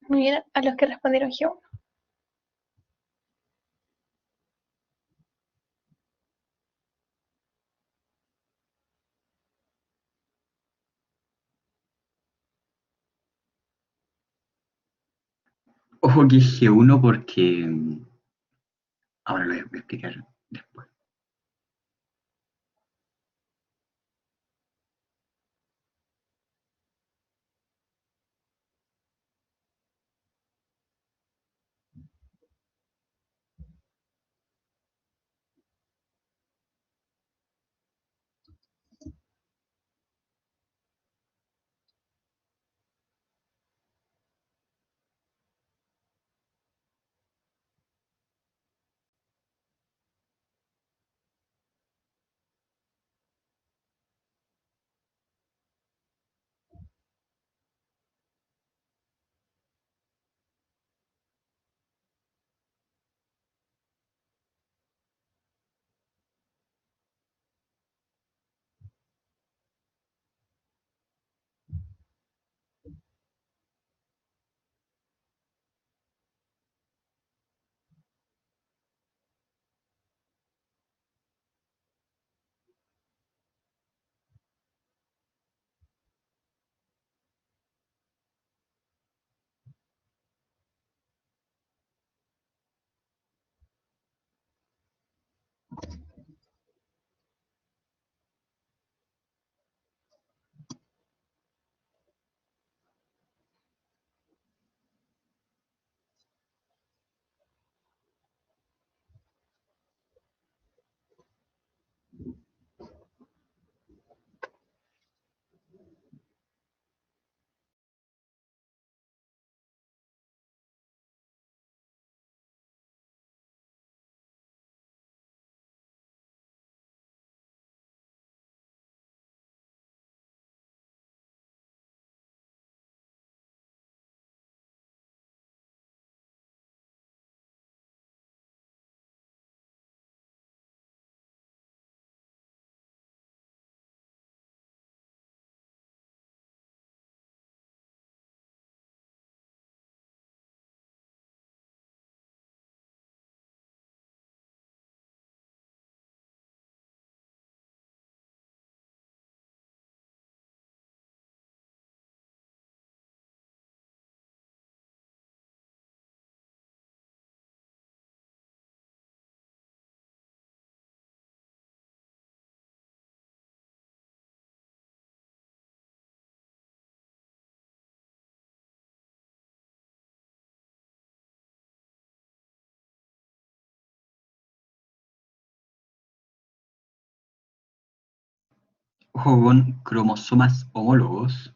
Speaker 2: Muy bien, a los que respondieron G1.
Speaker 3: Ojo que es G1 porque ahora lo voy a explicar después. Ojo con cromosomas homólogos.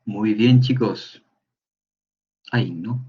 Speaker 3: Muy bien, chicos. Ay, no.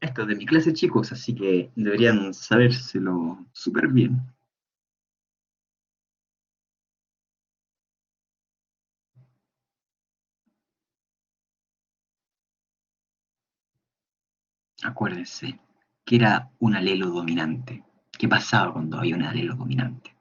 Speaker 3: Esto es de mi clase, chicos, así que deberían sabérselo súper bien. Acuérdense que era un alelo dominante. ¿Qué pasaba cuando había un alelo dominante?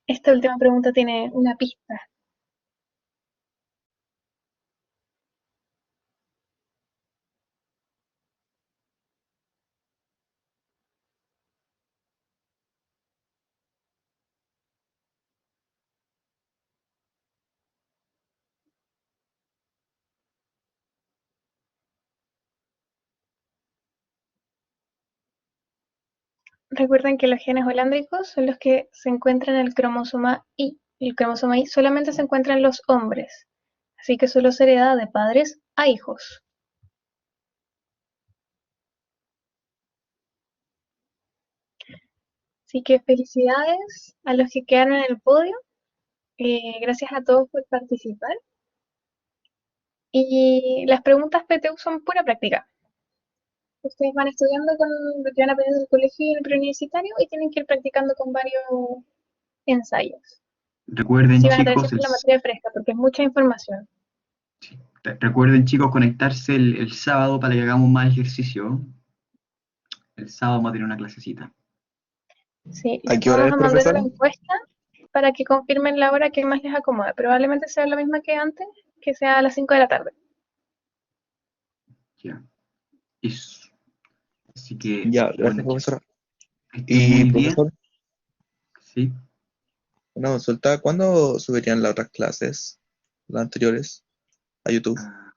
Speaker 2: Esta última pregunta tiene una pista. Recuerden que los genes holándricos son los que se encuentran en el cromosoma Y. El cromosoma Y solamente se encuentra en los hombres, así que solo se hereda de padres a hijos. Así que felicidades a los que quedaron en el podio. Gracias a todos por participar. Y las preguntas PTU son pura práctica. Ustedes van estudiando con lo que van aprendiendo en el colegio y en el preuniversitario y tienen que ir practicando con varios ensayos.
Speaker 3: Recuerden,
Speaker 2: Así van a tener
Speaker 3: chicos,
Speaker 2: siempre la materia fresca porque es mucha información.
Speaker 3: sí, recuerden, chicos, conectarse el sábado para que hagamos más ejercicio. El sábado vamos a tener una clasecita.
Speaker 2: Sí,
Speaker 4: ¿A
Speaker 2: les
Speaker 4: qué hora
Speaker 2: vamos
Speaker 4: es,
Speaker 2: a mandar
Speaker 4: profesor?
Speaker 2: una encuesta para que confirmen la hora que más les acomode. Probablemente sea la misma que antes, que sea a las 5 de la tarde.
Speaker 3: Ya. Eso. Así que,
Speaker 4: Ya,
Speaker 3: bueno,
Speaker 4: gracias,
Speaker 3: chicos,
Speaker 4: profesora.
Speaker 3: que estén
Speaker 4: Y
Speaker 3: muy bien.
Speaker 4: profesor,
Speaker 3: Sí.
Speaker 4: una consulta, ¿cuándo subirían las otras clases, las anteriores, a YouTube?
Speaker 3: Ah,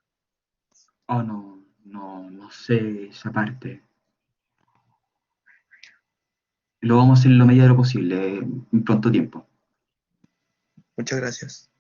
Speaker 3: oh, no sé esa parte. Lo vamos a hacer en lo medida de lo posible, en pronto tiempo.
Speaker 4: Muchas gracias.